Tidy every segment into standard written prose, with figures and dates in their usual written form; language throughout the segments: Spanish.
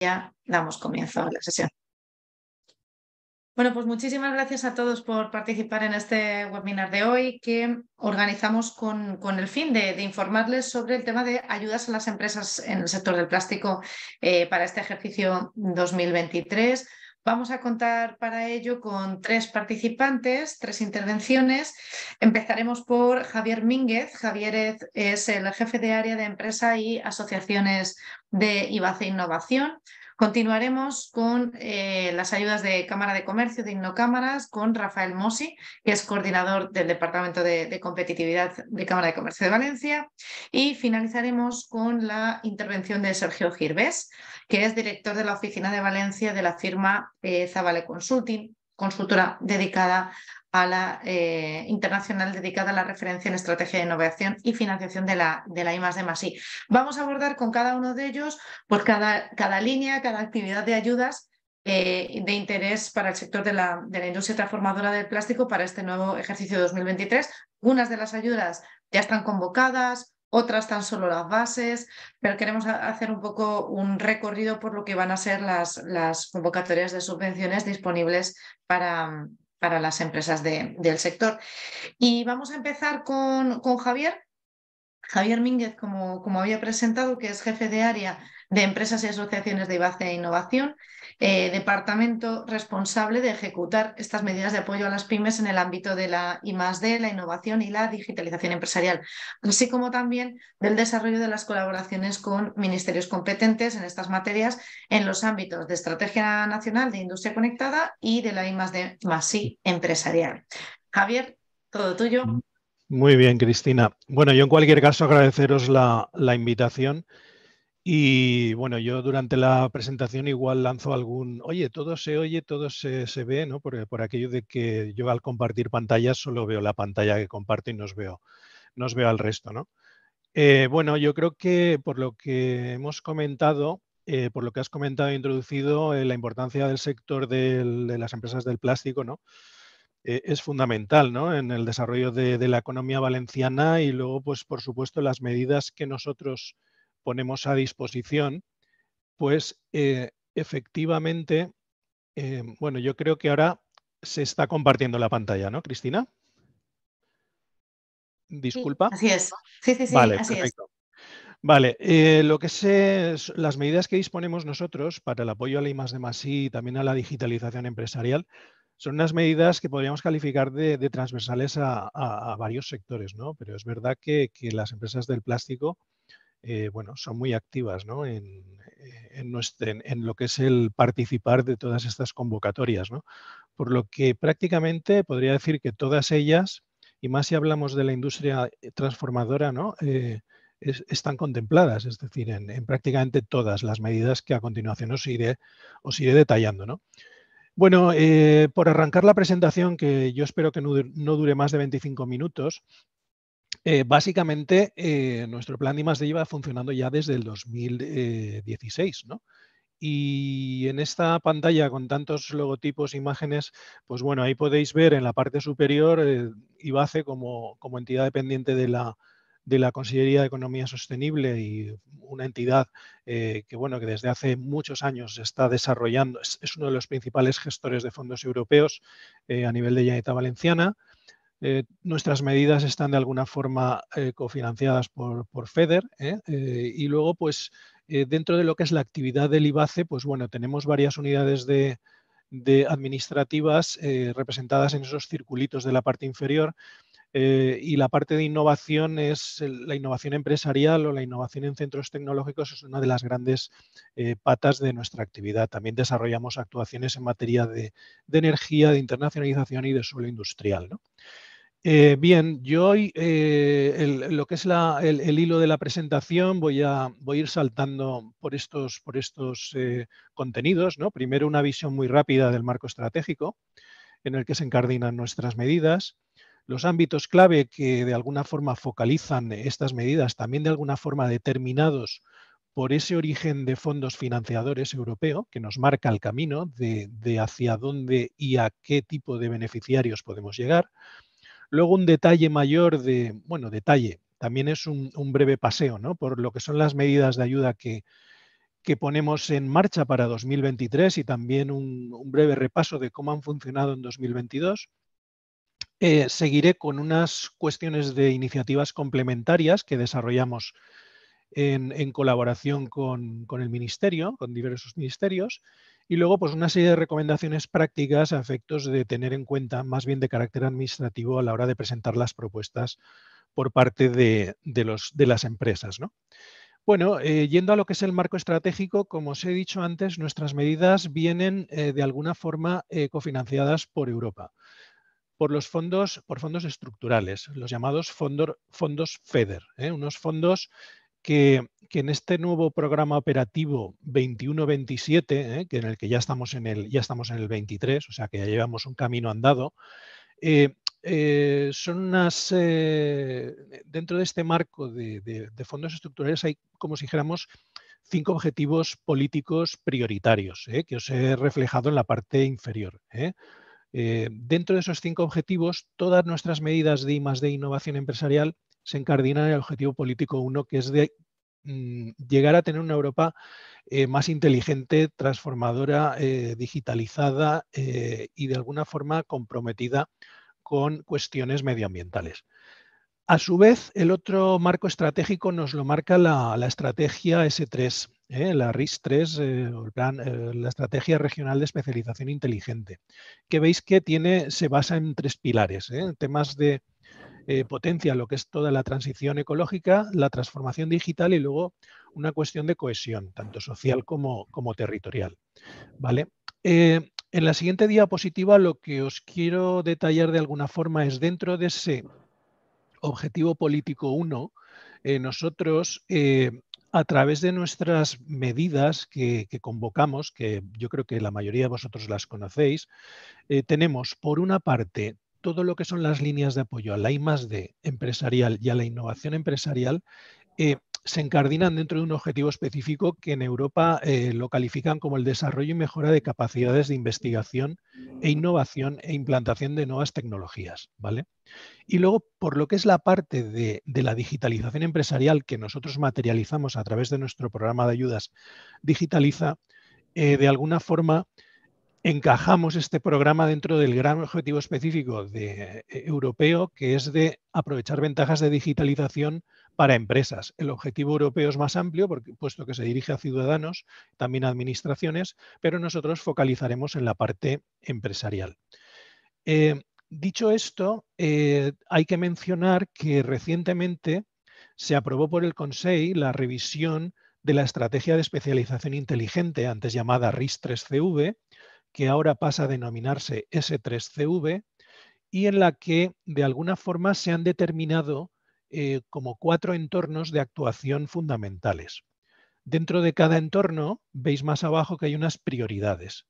Ya damos comienzo a la sesión. Bueno, pues muchísimas gracias a todos por participar en este webinar de hoy que organizamos con el fin de informarles sobre el tema de ayudas a las empresas en el sector del plástico para este ejercicio 2023. Vamos a contar para ello con 3 participantes, 3 intervenciones. Empezaremos por Javier Mínguez. Javier es el jefe de área de empresa y asociaciones de IBACE Innovación. Continuaremos con las ayudas de Cámara de Comercio, de Innocámaras, con Rafael Mosi, que es coordinador del Departamento de Competitividad de Cámara de Comercio de Valencia. Y finalizaremos con la intervención de Sergio Girbés, que es director de la Oficina de Valencia de la firma Zavale Consulting, consultora dedicada a la internacional dedicada a la referencia en estrategia de innovación y financiación de la I+D+I. Vamos a abordar con cada uno de ellos pues cada línea, cada actividad de ayudas de interés para el sector de la industria transformadora del plástico para este nuevo ejercicio 2023. Unas de las ayudas ya están convocadas, otras tan solo las bases, pero queremos hacer un poco un recorrido por lo que van a ser las convocatorias de subvenciones disponibles para las empresas del sector. Y vamos a empezar con Javier. Javier Mínguez, como había presentado, que es jefe de área de empresas y asociaciones de IBACE e Innovación, departamento responsable de ejecutar estas medidas de apoyo a las pymes en el ámbito de la I+D, la innovación y la digitalización empresarial, así como también del desarrollo de las colaboraciones con ministerios competentes en estas materias en los ámbitos de Estrategia Nacional de Industria Conectada y de la I+D+I empresarial. Javier, todo tuyo. Muy bien, Cristina. Bueno, yo en cualquier caso agradeceros la invitación y bueno, yo durante la presentación igual lanzo algún, oye, todo se oye, todo se ve, ¿no? Por aquello de que yo al compartir pantallas solo veo la pantalla que comparto y no os veo al resto, ¿no? Bueno, yo creo que por lo que hemos comentado, por lo que has comentado e introducido, la importancia del sector de las empresas del plástico, ¿no? Es fundamental, ¿no? En el desarrollo de la economía valenciana y luego, pues, por supuesto, las medidas que nosotros ponemos a disposición, pues, efectivamente, bueno, yo creo que ahora se está compartiendo la pantalla, ¿no, Cristina? Sí, Disculpa. así es. Sí, sí, sí, Vale, así es. perfecto. Vale, lo que es las medidas que disponemos nosotros para el apoyo a la I+D+I y también a la digitalización empresarial son unas medidas que podríamos calificar de transversales a varios sectores, ¿no? Pero es verdad que las empresas del plástico, bueno, son muy activas, ¿no? En lo que es el participar de todas estas convocatorias, ¿no? Por lo que prácticamente podría decir que todas ellas, y más si hablamos de la industria transformadora, ¿no? Están contempladas, es decir, en prácticamente todas las medidas que a continuación os iré detallando, ¿no? Bueno, por arrancar la presentación, que yo espero que no dure más de 25 minutos, básicamente nuestro plan de I+D lleva funcionando ya desde el 2016, ¿no? Y en esta pantalla con tantos logotipos, imágenes, pues bueno, ahí podéis ver en la parte superior IBACE como entidad dependiente de la Consellería de Economía Sostenible y una entidad que, bueno, que desde hace muchos años está desarrollando, es uno de los principales gestores de fondos europeos a nivel de Generalitat Valenciana. Nuestras medidas están de alguna forma cofinanciadas por FEDER y luego, pues, dentro de lo que es la actividad del IBACE, pues bueno, tenemos varias unidades de administrativas representadas en esos circulitos de la parte inferior y la parte de innovación es la innovación empresarial o la innovación en centros tecnológicos es una de las grandes patas de nuestra actividad. También desarrollamos actuaciones en materia de energía, de internacionalización y de suelo industrial, ¿no? Bien, yo hoy lo que es el hilo de la presentación voy a ir saltando por estos contenidos, ¿no? Primero una visión muy rápida del marco estratégico en el que se encardinan nuestras medidas, los ámbitos clave que de alguna forma focalizan estas medidas, también de alguna forma determinados por ese origen de fondos financiadores europeo que nos marca el camino de hacia dónde y a qué tipo de beneficiarios podemos llegar. Luego un detalle mayor detalle, también es un breve paseo, ¿no? Por lo que son las medidas de ayuda que que ponemos en marcha para 2023 y también un breve repaso de cómo han funcionado en 2022. Seguiré con unas cuestiones de iniciativas complementarias que desarrollamos en colaboración con el Ministerio, con diversos ministerios, y luego pues una serie de recomendaciones prácticas a efectos de tener en cuenta, más bien de carácter administrativo, a la hora de presentar las propuestas por parte de las empresas, ¿no? Bueno, yendo a lo que es el marco estratégico, como os he dicho antes, nuestras medidas vienen de alguna forma cofinanciadas por Europa, por fondos estructurales, los llamados fondos FEDER, unos fondos que en este nuevo programa operativo 21-27, que en el que ya estamos en el 23, o sea que ya llevamos un camino andado, son unas, dentro de este marco de fondos estructurales hay, como si dijéramos, 5 objetivos políticos prioritarios, que os he reflejado en la parte inferior. Dentro de esos 5 objetivos, todas nuestras medidas de I+D innovación empresarial se encardinan en el objetivo político 1, que es de llegar a tener una Europa más inteligente, transformadora, digitalizada y de alguna forma comprometida con cuestiones medioambientales. A su vez, el otro marco estratégico nos lo marca la estrategia S3, la RIS3, la Estrategia Regional de Especialización Inteligente, que veis que se basa en 3 pilares, temas de potencia lo que es toda la transición ecológica, la transformación digital y luego una cuestión de cohesión, tanto social como territorial. ¿Vale? En la siguiente diapositiva lo que os quiero detallar de alguna forma es dentro de ese objetivo político 1, nosotros a través de nuestras medidas que convocamos, que yo creo que la mayoría de vosotros las conocéis, tenemos por una parte todo lo que son las líneas de apoyo a la I+D empresarial y a la innovación empresarial, se encardinan dentro de un objetivo específico que en Europa lo califican como el desarrollo y mejora de capacidades de investigación e innovación e implantación de nuevas tecnologías, ¿vale? Y luego, por lo que es la parte de la digitalización empresarial que nosotros materializamos a través de nuestro programa de ayudas Digitaliza, de alguna forma encajamos este programa dentro del gran objetivo específico europeo, que es de aprovechar ventajas de digitalización para empresas. El objetivo europeo es más amplio, puesto que se dirige a ciudadanos, también a administraciones, pero nosotros focalizaremos en la parte empresarial. Dicho esto, hay que mencionar que recientemente se aprobó por el Consejo la revisión de la Estrategia de Especialización Inteligente, antes llamada RIS3CV, que ahora pasa a denominarse S3CV, y en la que de alguna forma se han determinado como 4 entornos de actuación fundamentales. Dentro de cada entorno veis más abajo que hay unas prioridades.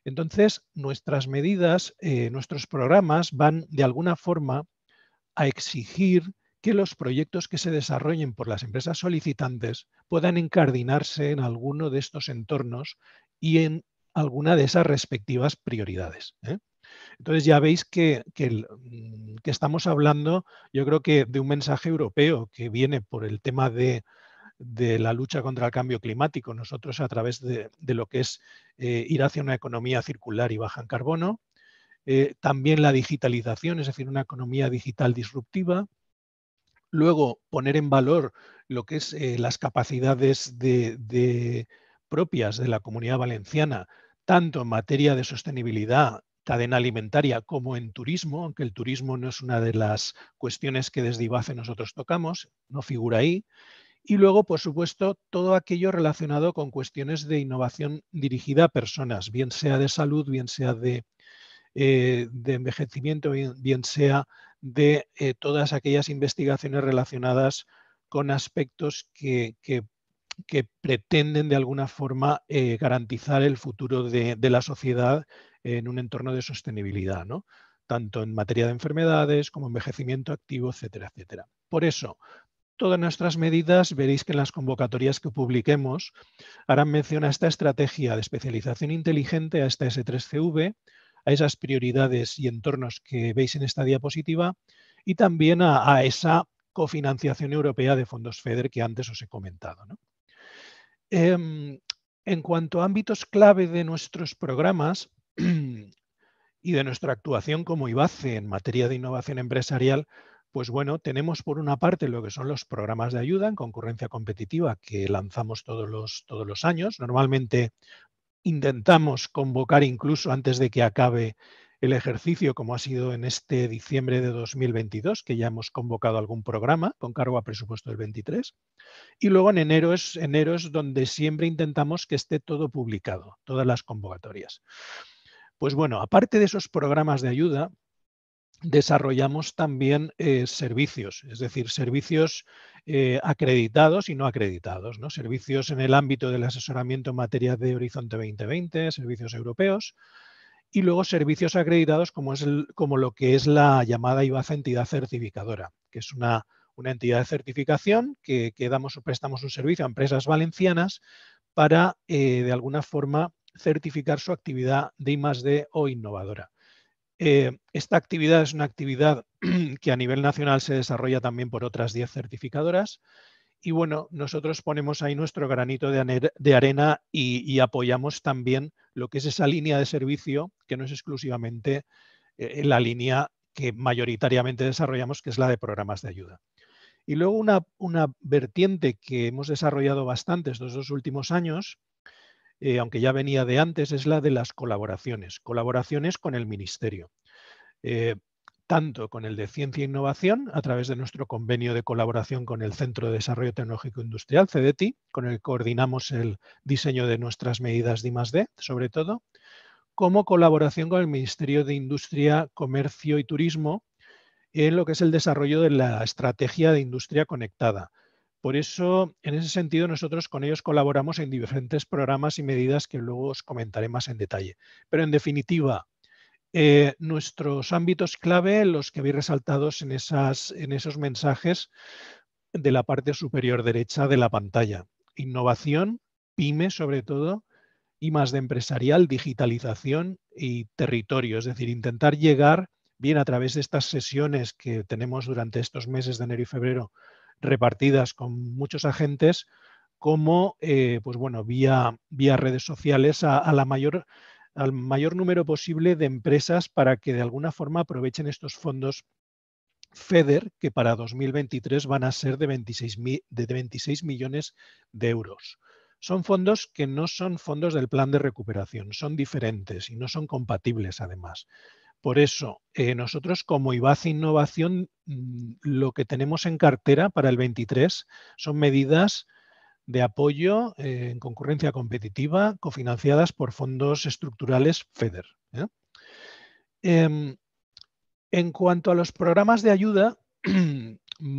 Entonces, nuestras medidas, nuestros programas van de alguna forma a exigir que los proyectos que se desarrollen por las empresas solicitantes puedan incardinarse en alguno de estos entornos y en alguna de esas respectivas prioridades. Entonces ya veis que estamos hablando, yo creo que de un mensaje europeo que viene por el tema de la lucha contra el cambio climático, nosotros a través de lo que es ir hacia una economía circular y baja en carbono, también la digitalización, es decir, una economía digital disruptiva, luego poner en valor lo que es las capacidades propias de la Comunidad Valenciana, tanto en materia de sostenibilidad, cadena alimentaria, como en turismo, aunque el turismo no es una de las cuestiones que desde IBACE nosotros tocamos, no figura ahí. Y luego, por supuesto, todo aquello relacionado con cuestiones de innovación dirigida a personas, bien sea de salud, bien sea de envejecimiento, bien sea de todas aquellas investigaciones relacionadas con aspectos que pretenden de alguna forma garantizar el futuro de la sociedad en un entorno de sostenibilidad, ¿no? Tanto en materia de enfermedades como envejecimiento activo, etcétera, etcétera. Por eso, todas nuestras medidas, veréis que en las convocatorias que publiquemos harán mención a esta estrategia de especialización inteligente, a esta S3CV, a esas prioridades y entornos que veis en esta diapositiva y también a esa cofinanciación europea de fondos FEDER que antes os he comentado, ¿no? En cuanto a ámbitos clave de nuestros programas y de nuestra actuación como IBACE en materia de innovación empresarial, pues bueno, tenemos por una parte lo que son los programas de ayuda en concurrencia competitiva que lanzamos todos los años. Normalmente intentamos convocar incluso antes de que acabe el ejercicio, como ha sido en este diciembre de 2022, que ya hemos convocado algún programa con cargo a presupuesto del 23. Y luego en enero es donde siempre intentamos que esté todo publicado, todas las convocatorias. Pues bueno, aparte de esos programas de ayuda, desarrollamos también servicios, es decir, servicios acreditados y no acreditados, ¿no? Servicios en el ámbito del asesoramiento en materia de Horizonte 2020, servicios europeos, y luego servicios acreditados como lo que es la llamada IBACE entidad certificadora, que es una entidad de certificación que damos o prestamos un servicio a empresas valencianas para, de alguna forma, certificar su actividad de I+D o innovadora. Esta actividad es una actividad que a nivel nacional se desarrolla también por otras 10 certificadoras y bueno, nosotros ponemos ahí nuestro granito de arena y apoyamos también lo que es esa línea de servicio que no es exclusivamente la línea que mayoritariamente desarrollamos, que es la de programas de ayuda. Y luego una vertiente que hemos desarrollado bastante estos 2 últimos años, aunque ya venía de antes, es la de las colaboraciones con el Ministerio. Tanto con el de Ciencia e Innovación, a través de nuestro convenio de colaboración con el Centro de Desarrollo Tecnológico Industrial, CDTI, con el que coordinamos el diseño de nuestras medidas de I+D, sobre todo, como colaboración con el Ministerio de Industria, Comercio y Turismo en lo que es el desarrollo de la estrategia de industria conectada. Por eso, en ese sentido, nosotros con ellos colaboramos en diferentes programas y medidas que luego os comentaré más en detalle. Pero en definitiva, nuestros ámbitos clave, los que habéis resaltados en esos mensajes de la parte superior derecha de la pantalla. Innovación, pyme sobre todo, I+D empresarial, digitalización y territorio. Es decir, intentar llegar bien a través de estas sesiones que tenemos durante estos meses de enero y febrero repartidas con muchos agentes, como pues bueno, vía redes sociales al mayor número posible de empresas para que de alguna forma aprovechen estos fondos FEDER, que para 2023 van a ser de 26 millones de euros. Son fondos que no son fondos del plan de recuperación, son diferentes y no son compatibles además. Por eso, nosotros como IBACE Innovación, lo que tenemos en cartera para el 23 son medidas de apoyo en concurrencia competitiva cofinanciadas por fondos estructurales FEDER. En cuanto a los programas de ayuda,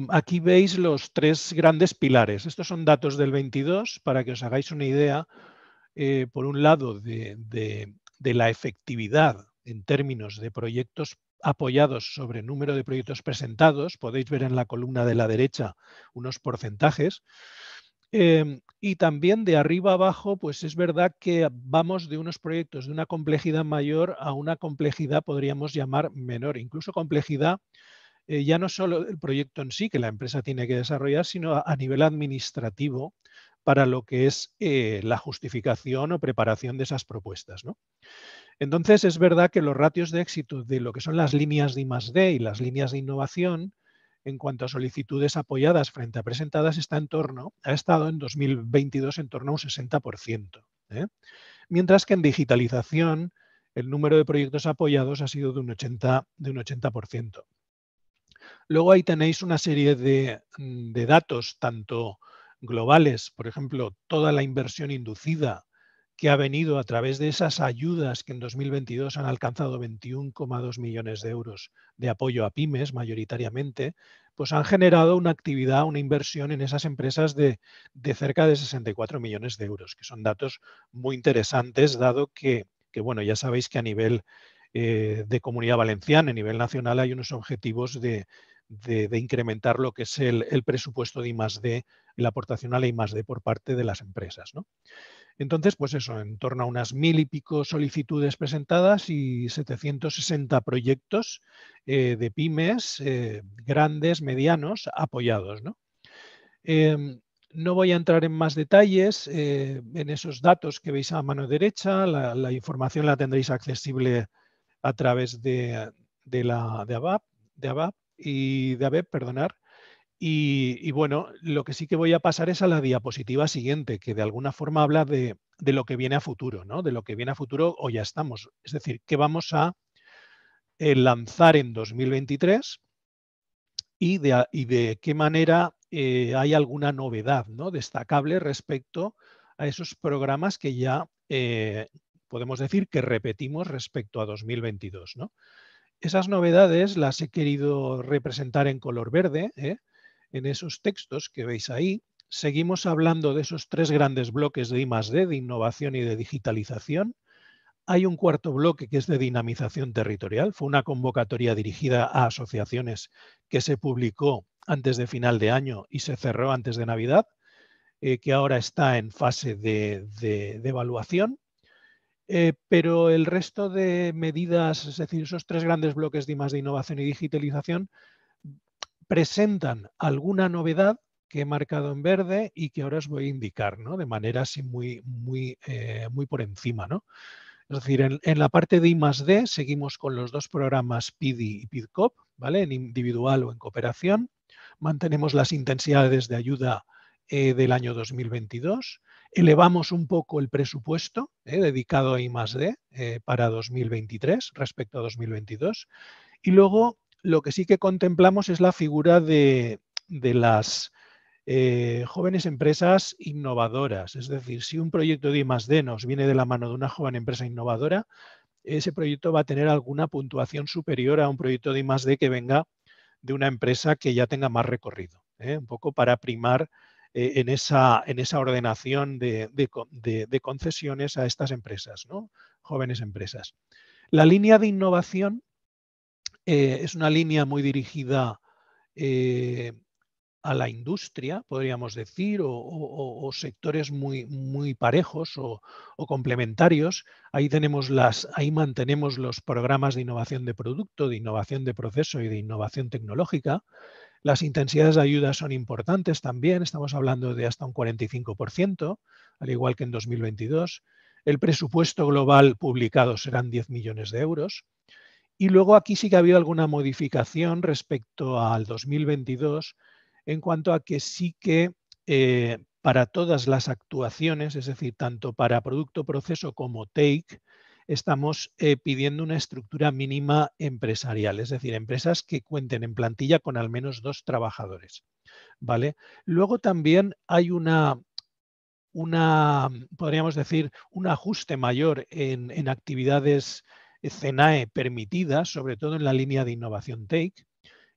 aquí veis los 3 grandes pilares. Estos son datos del 22 para que os hagáis una idea, por un lado, de la efectividad en términos de proyectos apoyados sobre número de proyectos presentados. Podéis ver en la columna de la derecha unos porcentajes. Y también de arriba abajo, pues es verdad que vamos de unos proyectos de una complejidad mayor a una complejidad, podríamos llamar, menor. Incluso complejidad, ya no solo el proyecto en sí que la empresa tiene que desarrollar, sino a nivel administrativo para lo que es la justificación o preparación de esas propuestas, ¿no? Entonces, es verdad que los ratios de éxito de lo que son las líneas de I+D y las líneas de innovación, en cuanto a solicitudes apoyadas frente a presentadas, ha estado en 2022 en torno a un 60%. Mientras que en digitalización el número de proyectos apoyados ha sido de un 80%. Luego ahí tenéis una serie de datos, tanto globales, por ejemplo, toda la inversión inducida que ha venido a través de esas ayudas que en 2022 han alcanzado 21,2 millones de euros de apoyo a pymes mayoritariamente, pues han generado una actividad, una inversión en esas empresas de cerca de 64 millones de euros, que son datos muy interesantes, dado que bueno, ya sabéis que a nivel de Comunidad Valenciana, a nivel nacional, hay unos objetivos de incrementar lo que es el presupuesto de I+D, la aportación a la I+D por parte de las empresas, ¿no? Entonces, pues eso, en torno a unas 1000 y pico solicitudes presentadas y 760 proyectos de pymes, grandes, medianos, apoyados, ¿no? No voy a entrar en más detalles en esos datos que veis a mano derecha. La información la tendréis accesible a través de ABAP, perdonar. Y bueno, lo que sí que voy a pasar es a la diapositiva siguiente, que de alguna forma habla de lo que viene a futuro, ¿no? De lo que viene a futuro o ya estamos. Es decir, que vamos a lanzar en 2023 y de qué manera hay alguna novedad, ¿no?, destacable respecto a esos programas que ya podemos decir que repetimos respecto a 2022, ¿no? Esas novedades las he querido representar en color verde, en esos textos que veis ahí. Seguimos hablando de esos 3 grandes bloques de I+D, de innovación y de digitalización. Hay un cuarto bloque que es de dinamización territorial. Fue una convocatoria dirigida a asociaciones que se publicó antes de final de año y se cerró antes de Navidad, que ahora está en fase de evaluación. Pero el resto de medidas, es decir, esos 3 grandes bloques de I+D, innovación y digitalización, presentan alguna novedad que he marcado en verde y que ahora os voy a indicar, ¿no?, de manera así muy por encima, ¿no? Es decir, en la parte de I+D seguimos con los 2 programas PIDI y PIDCOP, ¿vale?, en individual o en cooperación. Mantenemos las intensidades de ayuda del año 2022. Elevamos un poco el presupuesto dedicado a I+D para 2023 respecto a 2022. Y luego lo que sí que contemplamos es la figura de las jóvenes empresas innovadoras. Es decir, si un proyecto de I+D nos viene de la mano de una joven empresa innovadora, ese proyecto va a tener alguna puntuación superior a un proyecto de I+D que venga de una empresa que ya tenga más recorrido, un poco para primar en esa ordenación de concesiones a estas empresas, ¿no?, jóvenes empresas. La línea de innovación es una línea muy dirigida a la industria, podríamos decir, o sectores muy parejos o complementarios. Ahí mantenemos los programas de innovación de producto, de innovación de proceso y de innovación tecnológica. Las intensidades de ayuda son importantes también, estamos hablando de hasta un 45%, al igual que en 2022. El presupuesto global publicado serán 10 millones de euros. Y luego aquí sí que ha habido alguna modificación respecto al 2022 en cuanto a que sí que para todas las actuaciones, es decir, tanto para producto, proceso como take, estamos pidiendo una estructura mínima empresarial, es decir, empresas que cuenten en plantilla con al menos 2 trabajadores, ¿vale? Luego también hay podríamos decir, un ajuste mayor en actividades CENAE permitidas, sobre todo en la línea de innovación TAKE.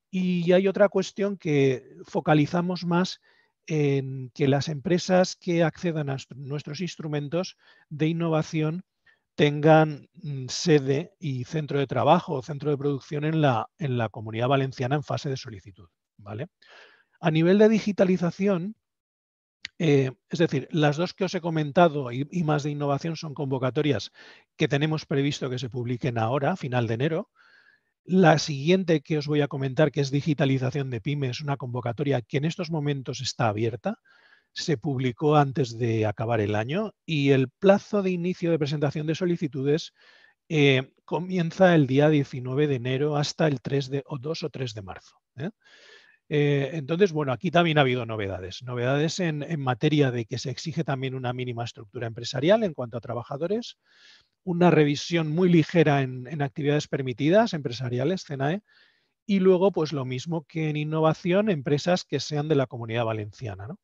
Y hay otra cuestión que focalizamos más en que las empresas que accedan a nuestros instrumentos de innovación tengan sede y centro de trabajo o centro de producción en la Comunidad Valenciana en fase de solicitud, ¿vale? A nivel de digitalización, es decir, las 2 que os he comentado y I+D innovación son convocatorias que tenemos previsto que se publiquen ahora, a final de enero. La siguiente que os voy a comentar, que es digitalización de pymes, una convocatoria que en estos momentos está abierta. Se publicó antes de acabar el año y el plazo de inicio de presentación de solicitudes comienza el día 19 de enero hasta el 2 o 3 de marzo. Entonces, bueno, aquí también ha habido novedades. Novedades en materia de que se exige también una mínima estructura empresarial en cuanto a trabajadores, una revisión muy ligera en actividades permitidas empresariales, CENAE, y luego, pues lo mismo que en innovación, empresas que sean de la Comunidad Valenciana, ¿no?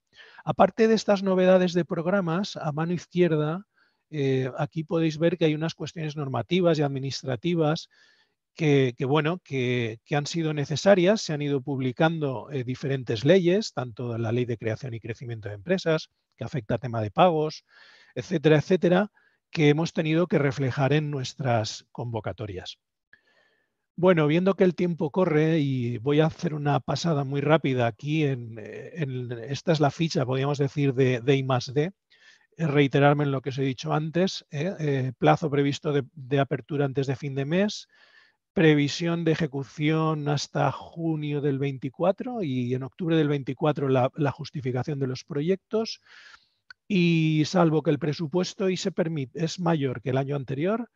Aparte de estas novedades de programas, a mano izquierda, aquí podéis ver que hay unas cuestiones normativas y administrativas que han sido necesarias. Se han ido publicando diferentes leyes, tanto la Ley de Creación y Crecimiento de Empresas, que afecta a tema de pagos, etcétera, etcétera, que hemos tenido que reflejar en nuestras convocatorias. Bueno, viendo que el tiempo corre y voy a hacer una pasada muy rápida aquí, esta es la ficha, podríamos decir, de I+D, reiterarme en lo que os he dicho antes, plazo previsto de apertura antes de fin de mes, previsión de ejecución hasta junio del 24 y en octubre del 24 la justificación de los proyectos. Y salvo que el presupuesto es mayor que el año anterior,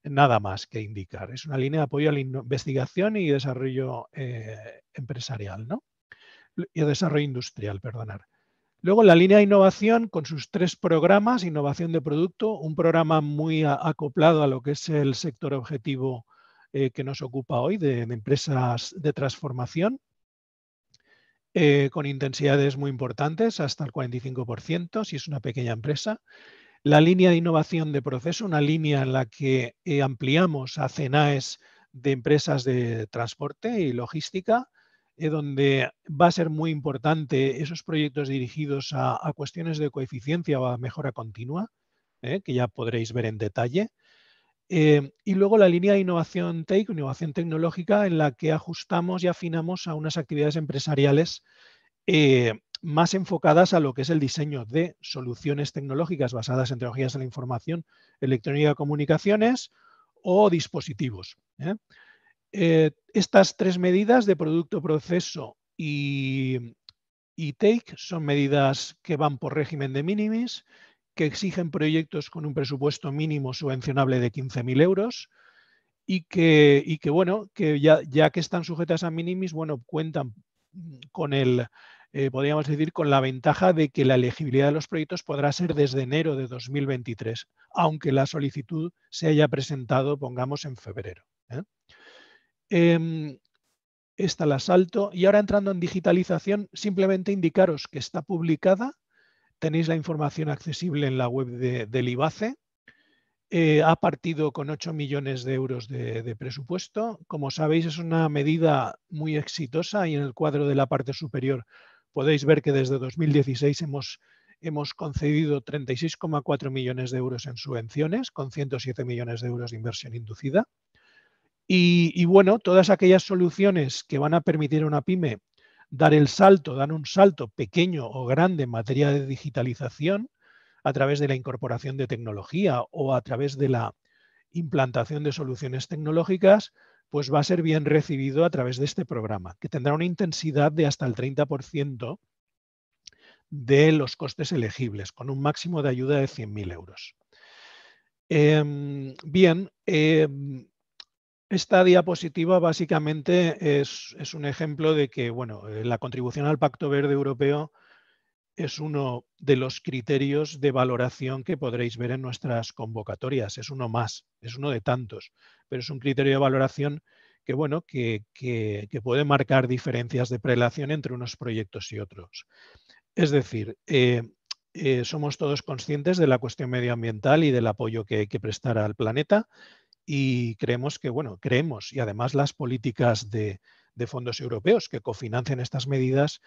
nada más que indicar. Es una línea de apoyo a la investigación y desarrollo empresarial, ¿no? Y desarrollo industrial, perdonar. Luego la línea de innovación con sus 3 programas, innovación de producto, un programa muy acoplado a lo que es el sector objetivo que nos ocupa hoy de empresas de transformación, con intensidades muy importantes, hasta el 45%, si es una pequeña empresa. La línea de innovación de proceso, una línea en la que ampliamos a CENAES de empresas de transporte y logística, donde va a ser muy importante esos proyectos dirigidos a cuestiones de coeficiencia o a mejora continua, que ya podréis ver en detalle. Y luego la línea de innovación TEC, innovación tecnológica, en la que ajustamos y afinamos a unas actividades empresariales más enfocadas a lo que es el diseño de soluciones tecnológicas basadas en tecnologías de la información, electrónica, comunicaciones o dispositivos. Estas 3 medidas de producto, proceso y TEC son medidas que van por régimen de minimis, que exigen proyectos con un presupuesto mínimo subvencionable de 15.000 euros y que bueno, que ya que están sujetas a minimis, bueno, cuentan con podríamos decir, con la ventaja de que la elegibilidad de los proyectos podrá ser desde enero de 2023, aunque la solicitud se haya presentado, pongamos, en febrero. Esta la salto. Y ahora entrando en digitalización, simplemente indicaros que está publicada. Tenéis la información accesible en la web del IBACE. Ha partido con 8 millones de euros de presupuesto. Como sabéis, es una medida muy exitosa y en el cuadro de la parte superior podéis ver que desde 2016 hemos concedido 36,4 millones de euros en subvenciones, con 107 millones de euros de inversión inducida. Y bueno, todas aquellas soluciones que van a permitir a una pyme dar un salto pequeño o grande en materia de digitalización a través de la incorporación de tecnología o a través de la implantación de soluciones tecnológicas, pues va a ser bien recibido a través de este programa, que tendrá una intensidad de hasta el 30% de los costes elegibles, con un máximo de ayuda de 100.000 euros. Bien, esta diapositiva básicamente es un ejemplo de que bueno, la contribución al Pacto Verde Europeo es uno de los criterios de valoración que podréis ver en nuestras convocatorias. Es uno más, es uno de tantos, pero es un criterio de valoración que, bueno, que puede marcar diferencias de prelación entre unos proyectos y otros. Es decir, somos todos conscientes de la cuestión medioambiental y del apoyo que hay que prestar al planeta y creemos que, bueno, y además las políticas de fondos europeos que cofinancian estas medidas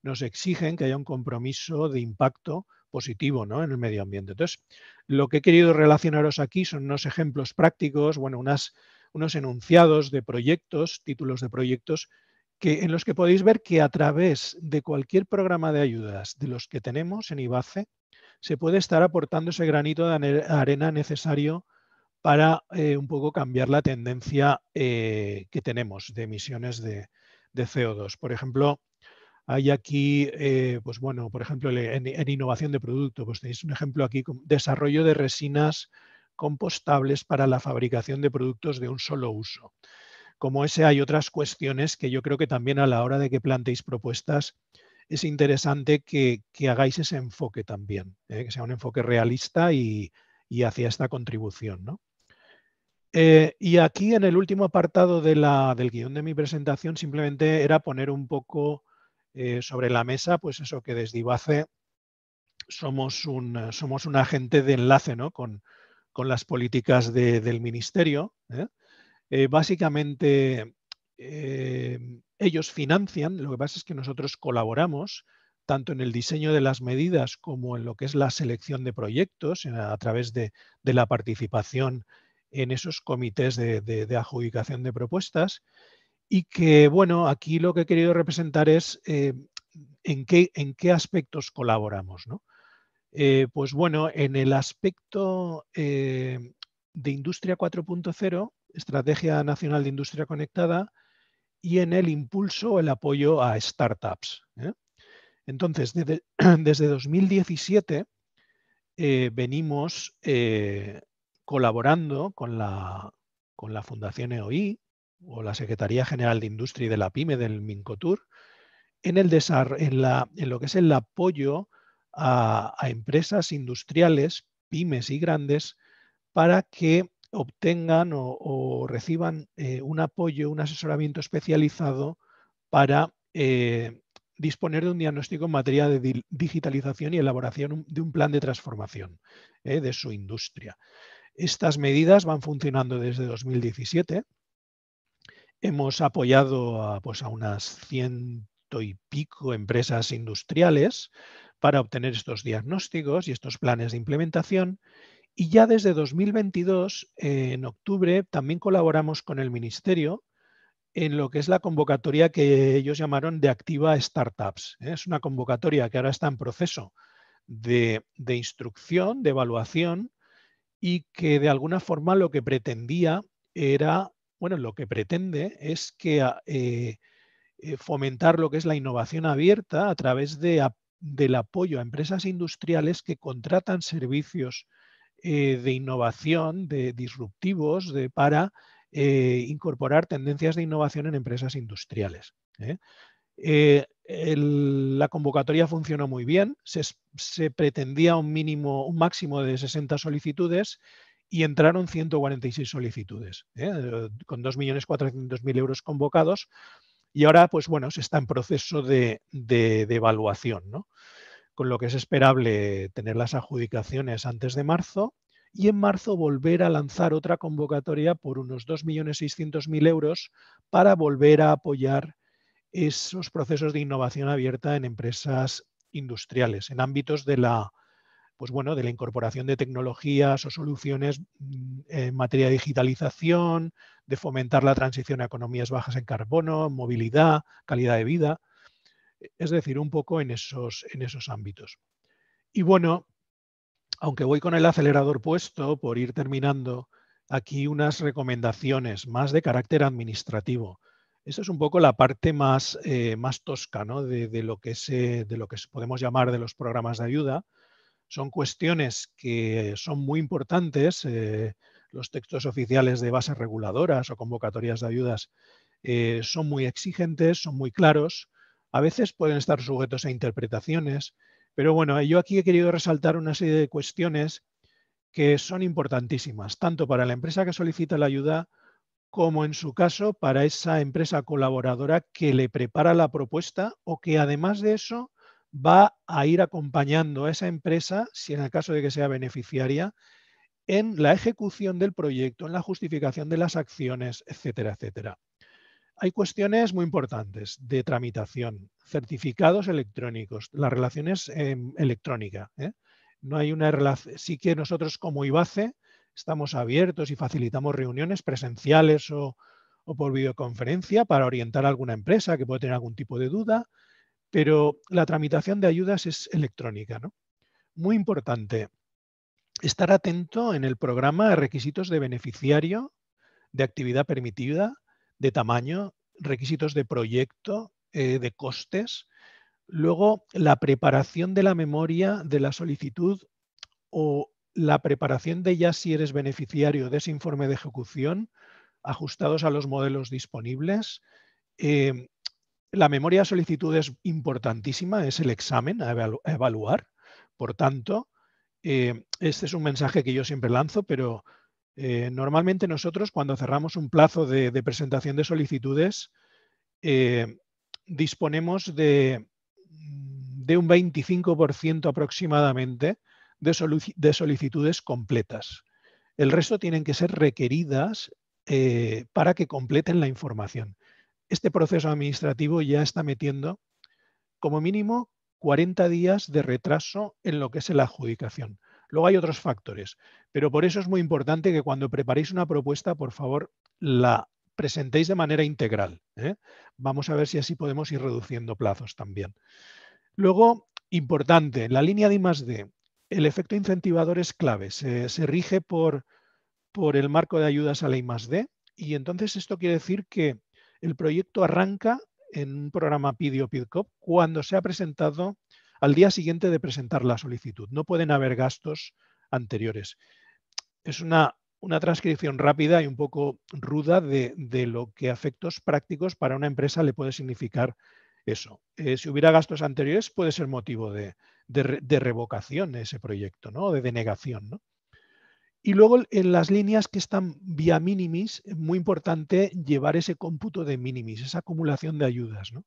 nos exigen que haya un compromiso de impacto positivo, ¿no?, en el medio ambiente. Entonces, lo que he querido relacionaros aquí son unos ejemplos prácticos, bueno, unos enunciados de proyectos, títulos de proyectos, en los que podéis ver que a través de cualquier programa de ayudas de los que tenemos en IBACE, se puede estar aportando ese granito de arena necesario para un poco cambiar la tendencia que tenemos de emisiones de CO2. Por ejemplo, hay aquí, pues bueno, por ejemplo, en innovación de producto, pues tenéis un ejemplo aquí, con desarrollo de resinas compostables para la fabricación de productos de un solo uso. Como ese hay otras cuestiones que yo creo que también a la hora de que planteéis propuestas es interesante que hagáis ese enfoque también, que sea un enfoque realista y hacia esta contribución, ¿no? Y aquí en el último apartado del guión de mi presentación simplemente era poner un poco sobre la mesa, pues eso, que desde IBACE somos un agente de enlace, ¿no?, con las políticas del Ministerio. Básicamente ellos financian, lo que pasa es que nosotros colaboramos tanto en el diseño de las medidas como en lo que es la selección de proyectos a través de la participación en esos comités de adjudicación de propuestas y que, bueno, aquí lo que he querido representar es en qué aspectos colaboramos, ¿no? Pues bueno, en el aspecto de Industria 4.0, Estrategia Nacional de Industria Conectada, y en el impulso o el apoyo a startups. Entonces, desde 2017 venimos colaborando con la Fundación EOI o la Secretaría General de Industria y de la PYME del Mincotur en lo que es el apoyo a empresas industriales, pymes y grandes, para que obtengan o reciban un apoyo, un asesoramiento especializado para disponer de un diagnóstico en materia de digitalización y elaboración de un plan de transformación de su industria. Estas medidas van funcionando desde 2017. Hemos apoyado a unas 100 y pico empresas industriales para obtener estos diagnósticos y estos planes de implementación. Y ya desde 2022, en octubre, también colaboramos con el Ministerio en lo que es la convocatoria que ellos llamaron de Activa Startups. Es una convocatoria que ahora está en proceso de instrucción, de evaluación, y que de alguna forma lo que pretendía era, bueno, lo que pretende es que fomentar lo que es la innovación abierta a través del apoyo a empresas industriales que contratan servicios de innovación, de disruptivos, para incorporar tendencias de innovación en empresas industriales. La convocatoria funcionó muy bien, se pretendía un máximo de 60 solicitudes y entraron 146 solicitudes, con 2.400.000 euros convocados, y ahora pues bueno, se está en proceso de evaluación, ¿no? Con lo que es esperable tener las adjudicaciones antes de marzo y en marzo volver a lanzar otra convocatoria por unos 2.600.000 euros para volver a apoyar esos procesos de innovación abierta en empresas industriales, en ámbitos de la incorporación de tecnologías o soluciones en materia de digitalización, de fomentar la transición a economías bajas en carbono, movilidad, calidad de vida. Es decir, un poco en esos ámbitos. Y bueno, aunque voy con el acelerador puesto, por ir terminando, aquí unas recomendaciones más de carácter administrativo. Esta es un poco la parte más tosca, ¿no? de lo que podemos llamar de los programas de ayuda. Son cuestiones que son muy importantes. Los textos oficiales de bases reguladoras o convocatorias de ayudas son muy exigentes, son muy claros. A veces pueden estar sujetos a interpretaciones, pero bueno, yo aquí he querido resaltar una serie de cuestiones que son importantísimas, tanto para la empresa que solicita la ayuda como en su caso para esa empresa colaboradora que le prepara la propuesta o que además de eso va a ir acompañando a esa empresa, si en el caso de que sea beneficiaria, en la ejecución del proyecto, en la justificación de las acciones, etcétera, etcétera. Hay cuestiones muy importantes de tramitación, certificados electrónicos, las relaciones electrónicas. No hay una relación. Sí que nosotros como IBACE estamos abiertos y facilitamos reuniones presenciales o por videoconferencia para orientar a alguna empresa que puede tener algún tipo de duda, pero la tramitación de ayudas es electrónica, ¿no? Muy importante, estar atento en el programa a requisitos de beneficiario, de actividad permitida, de tamaño, requisitos de proyecto, de costes. Luego, la preparación de la memoria de la solicitud o la preparación de ya si eres beneficiario de ese informe de ejecución, ajustados a los modelos disponibles. La memoria de solicitud es importantísima, es el examen a evaluar. Por tanto, este es un mensaje que yo siempre lanzo, pero normalmente nosotros cuando cerramos un plazo de presentación de solicitudes disponemos de un 25% aproximadamente de solicitudes completas. El resto tienen que ser requeridas para que completen la información. Este proceso administrativo ya está metiendo como mínimo 40 días de retraso en lo que es la adjudicación. Luego hay otros factores, pero por eso es muy importante que cuando preparéis una propuesta, por favor, la presentéis de manera integral. Vamos a ver si así podemos ir reduciendo plazos también. Luego, importante, la línea de I+D, el efecto incentivador es clave. Se rige por por el marco de ayudas a la I+D, y entonces esto quiere decir que el proyecto arranca en un programa PIDI o PIDCOP cuando se ha presentado al día siguiente de presentar la solicitud. No pueden haber gastos anteriores. Es una transcripción rápida y un poco ruda de lo que a efectos prácticos para una empresa le puede significar eso. Si hubiera gastos anteriores puede ser motivo de revocación de ese proyecto, ¿no? O de denegación, ¿no? Y luego en las líneas que están vía minimis, es muy importante llevar ese cómputo de minimis, esa acumulación de ayudas, ¿no?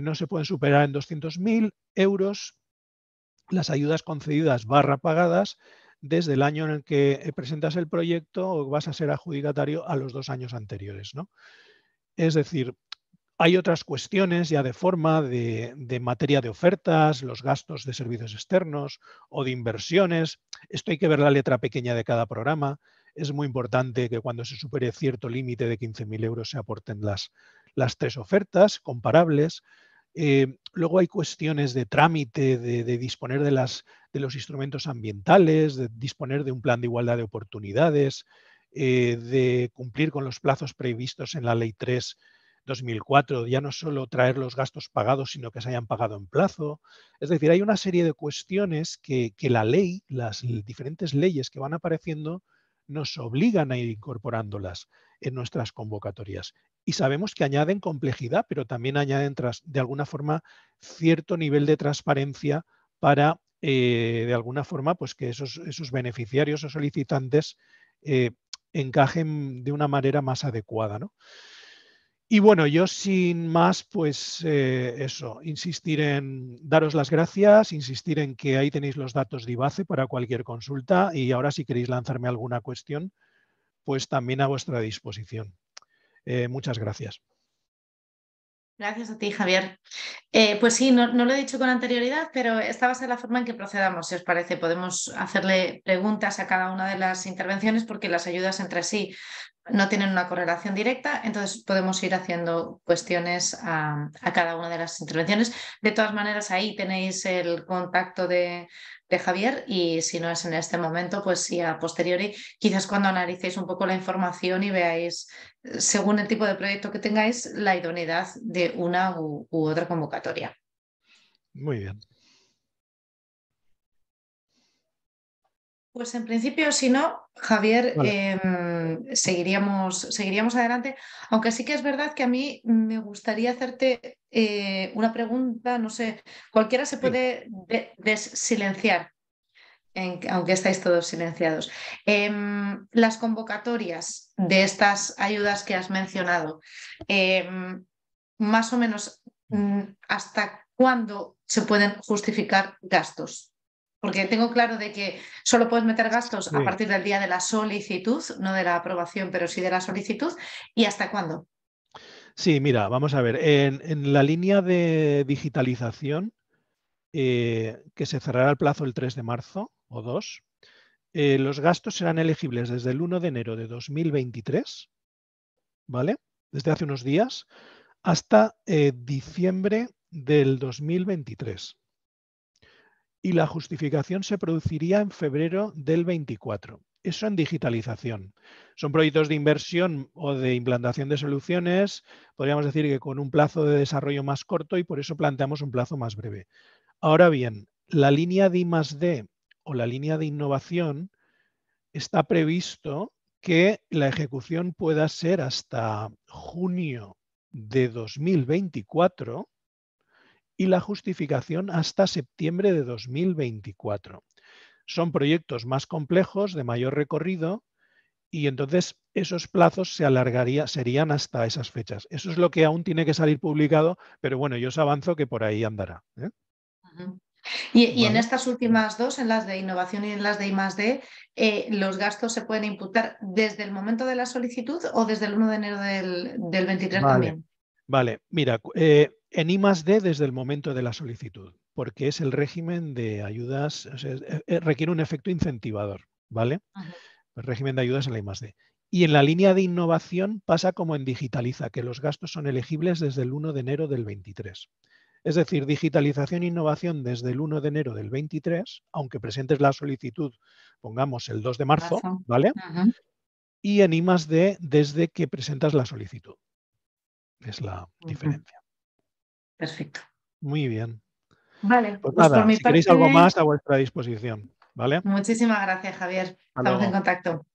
No se pueden superar en 200.000 euros las ayudas concedidas / pagadas desde el año en el que presentas el proyecto o vas a ser adjudicatario a los 2 años anteriores, ¿no? Es decir, hay otras cuestiones ya de forma, de materia de ofertas, los gastos de servicios externos o de inversiones. Esto hay que ver la letra pequeña de cada programa. Es muy importante que cuando se supere cierto límite de 15.000 euros se aporten las 3 ofertas comparables. Luego hay cuestiones de trámite, de disponer de los instrumentos ambientales, de disponer de un plan de igualdad de oportunidades, de cumplir con los plazos previstos en la Ley 3/2004, ya no solo traer los gastos pagados, sino que se hayan pagado en plazo. Es decir, hay una serie de cuestiones que la ley, las diferentes leyes que van apareciendo, nos obligan a ir incorporándolas en nuestras convocatorias. Y sabemos que añaden complejidad, pero también añaden, de alguna forma, cierto nivel de transparencia para, de alguna forma, pues que esos beneficiarios o solicitantes encajen de una manera más adecuada, ¿no? Y bueno, yo sin más, pues eso, insistir en daros las gracias, insistir en que ahí tenéis los datos de IBACE para cualquier consulta y ahora si queréis lanzarme alguna cuestión, pues también a vuestra disposición. Muchas gracias. Gracias a ti, Javier. Pues sí, no lo he dicho con anterioridad, pero esta va a ser la forma en que procedamos, si os parece. Podemos hacerle preguntas a cada una de las intervenciones porque las ayudas entre sí no tienen una correlación directa, entonces podemos ir haciendo cuestiones a cada una de las intervenciones. De todas maneras, ahí tenéis el contacto de Javier y si no es en este momento, pues sí, a posteriori, quizás cuando analicéis un poco la información y veáis, según el tipo de proyecto que tengáis, la idoneidad de una u otra convocatoria. Muy bien. Pues en principio, si no, Javier, Vale. seguiríamos adelante, aunque sí que es verdad que a mí me gustaría hacerte una pregunta, no sé, cualquiera se Sí. puede desilenciar, aunque estáis todos silenciados. Las convocatorias de estas ayudas que has mencionado, más o menos, ¿hasta cuándo se pueden justificar gastos? Porque tengo claro de que solo puedes meter gastos a Sí. partir del día de la solicitud, no de la aprobación, pero sí de la solicitud. ¿Y hasta cuándo? Sí, mira, vamos a ver. En la línea de digitalización, que se cerrará el plazo el 3 de marzo o 2, los gastos serán elegibles desde el 1 de enero de 2023, ¿vale? Desde hace unos días, hasta diciembre del 2023. Y la justificación se produciría en febrero del 24. Eso en digitalización. Son proyectos de inversión o de implantación de soluciones, podríamos decir que con un plazo de desarrollo más corto y por eso planteamos un plazo más breve. Ahora bien, la línea de I+D o la línea de innovación está previsto que la ejecución pueda ser hasta junio de 2024 y la justificación hasta septiembre de 2024. Son proyectos más complejos, de mayor recorrido, y entonces esos plazos serían hasta esas fechas. Eso es lo que aún tiene que salir publicado, pero bueno, yo os avanzo que por ahí andará. Ujú. Y en ¿Vale? estas últimas dos, en las de innovación y en las de I+D, ¿los gastos se pueden imputar desde el momento de la solicitud o desde el 1 de enero del 23 Vale. también? Vale, mira, en I+D desde el momento de la solicitud, porque es el régimen de ayudas, o sea, requiere un efecto incentivador, ¿vale? Ujú. El régimen de ayudas en la I+D. Y en la línea de innovación pasa como en Digitaliza, que los gastos son elegibles desde el 1 de enero del 23. Es decir, digitalización e innovación desde el 1 de enero del 23, aunque presentes la solicitud, pongamos el 2 de marzo, ¿vale? Ujú. Y en I+D desde que presentas la solicitud. Es la Ujú. diferencia. Perfecto. Muy bien. Vale, Pues pues por nada, mi si queréis algo parte, más, a vuestra disposición, ¿vale? muchísimas gracias, Javier. Hasta Estamos en luego. contacto.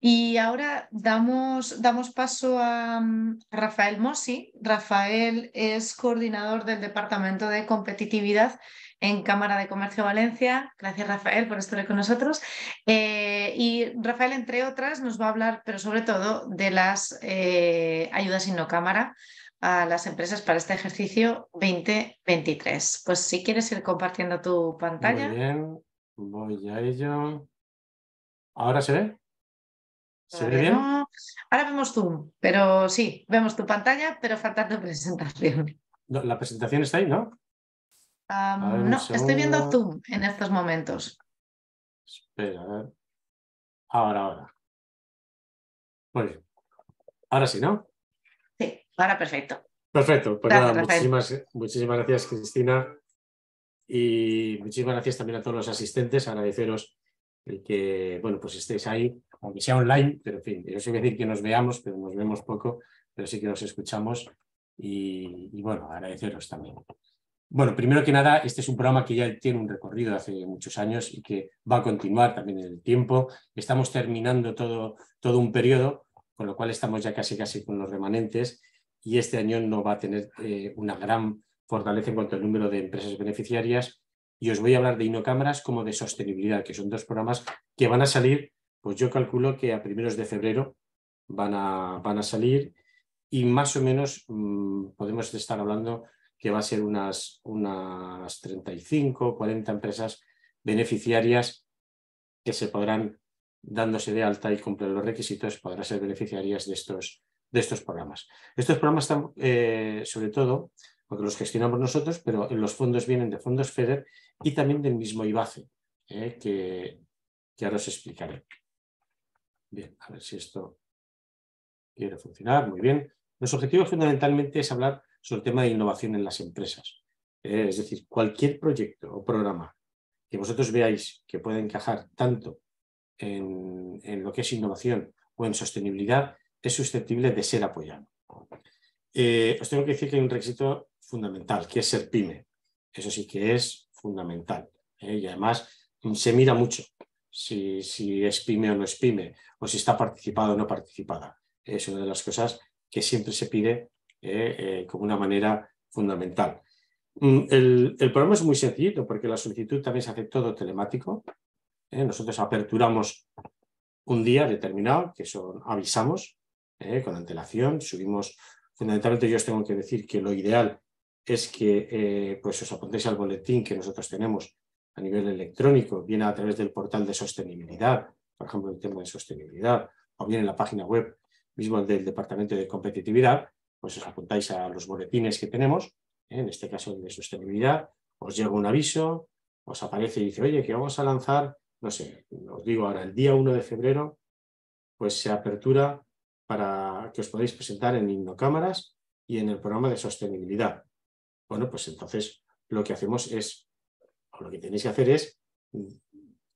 Y ahora damos paso a Rafael Mossi. Rafael es coordinador del Departamento de Competitividad en Cámara de Comercio Valencia. Gracias, Rafael, por estar con nosotros. Y Rafael, entre otras, nos va a hablar, pero sobre todo, de las ayudas Innocámara a las empresas para este ejercicio 2023. Pues si quieres ir compartiendo tu Muy pantalla. bien, voy a ello. ¿Ahora se ve? ¿Se ve Todavía bien? no. Ahora vemos Zoom, pero sí, vemos tu pantalla, pero falta tu presentación. No, la presentación está ahí, ¿no? A ver, un No, estoy viendo segundo. Zoom en estos momentos. Espera, a ver. Ahora. Muy bien. Ahora sí, ¿no? Sí, ahora perfecto. Perfecto. Pues nada, Gracias, Rafael. muchísimas gracias, Cristina. Y muchísimas gracias también a todos los asistentes. Agradeceros el que, bueno, pues estéis ahí, aunque sea online, pero en fin, yo sé decir que nos veamos, pero nos vemos poco, pero sí que nos escuchamos. Y bueno, agradeceros también. Bueno, primero que nada, este es un programa que ya tiene un recorrido de hace muchos años y que va a continuar también en el tiempo. Estamos terminando todo un periodo, con lo cual estamos ya casi con los remanentes, y este año no va a tener una gran fortaleza en cuanto al número de empresas beneficiarias, y os voy a hablar de Innocámaras como de sostenibilidad, que son dos programas que van a salir, pues yo calculo que a primeros de febrero van a salir, y más o menos podemos estar hablando que va a ser unas 35, 40 empresas beneficiarias que se podrán, dándose de alta y cumplir los requisitos, podrán ser beneficiarias de estos programas. Estos programas están, sobre todo, porque los gestionamos nosotros, pero los fondos vienen de fondos FEDER y también del mismo IBACE, que ahora os explicaré. Bien, a ver si esto quiere funcionar. Muy bien. Nuestro objetivo fundamentalmente es hablar sobre el tema de innovación en las empresas. Es decir, cualquier proyecto o programa que vosotros veáis que pueda encajar tanto en lo que es innovación o en sostenibilidad es susceptible de ser apoyado. Os tengo que decir que hay un requisito fundamental, que es ser pyme. Eso sí que es fundamental. Y además se mira mucho si es pyme o no es pyme, o si está participada o no participada. Es una de las cosas que siempre se pide como una manera fundamental. El programa es muy sencillito porque la solicitud también se hace todo telemático. Nosotros aperturamos un día determinado, que son avisamos con antelación, subimos. Fundamentalmente yo os tengo que decir que lo ideal es que pues os apuntéis al boletín que nosotros tenemos a nivel electrónico, bien a través del portal de sostenibilidad, por ejemplo el tema de sostenibilidad, o bien en la página web mismo del Departamento de Competitividad, pues os apuntáis a los boletines que tenemos, en este caso el de sostenibilidad, os llega un aviso, os aparece y dice, oye, que vamos a lanzar, no sé, os digo ahora, el día 1 de febrero, pues se apertura para que os podáis presentar en Innocámaras y en el programa de sostenibilidad. Bueno, pues entonces lo que hacemos es, o lo que tenéis que hacer es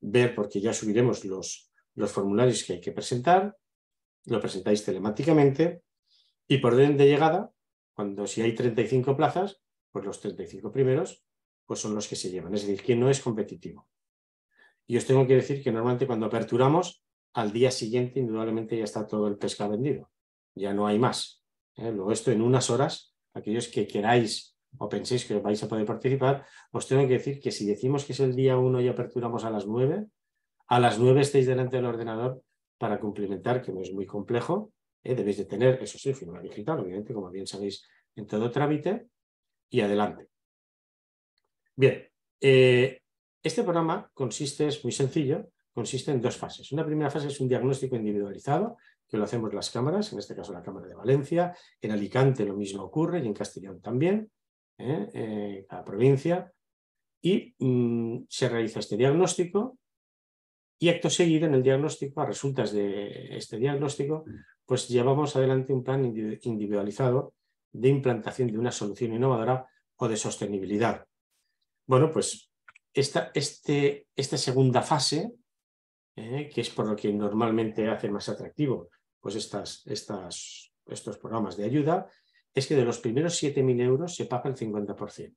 ver, porque ya subiremos los formularios que hay que presentar, lo presentáis telemáticamente y por orden de llegada, si hay 35 plazas, pues los 35 primeros pues son los que se llevan, es decir, que no es competitivo. Y os tengo que decir que normalmente cuando aperturamos, al día siguiente indudablemente ya está todo el pescado vendido, ya no hay más. Luego esto en unas horas, aquellos que queráis o penséis que vais a poder participar, os tengo que decir que si decimos que es el día 1 y aperturamos a las 9, a las 9 estéis delante del ordenador para cumplimentar, que no es muy complejo. Debéis de tener, eso sí, firma digital, obviamente, como bien sabéis, en todo trámite, y adelante. Bien, este programa es muy sencillo, consiste en dos fases. Una primera fase es un diagnóstico individualizado, que lo hacemos las cámaras, en este caso la Cámara de Valencia, en Alicante lo mismo ocurre y en Castellón también, cada provincia, y se realiza este diagnóstico. Y acto seguido, en el diagnóstico, a resultas de este diagnóstico, pues llevamos adelante un plan individualizado de implantación de una solución innovadora o de sostenibilidad. Bueno, pues esta segunda fase, que es por lo que normalmente hace más atractivo pues estos programas de ayuda, es que de los primeros 7.000 euros se paga el 50%.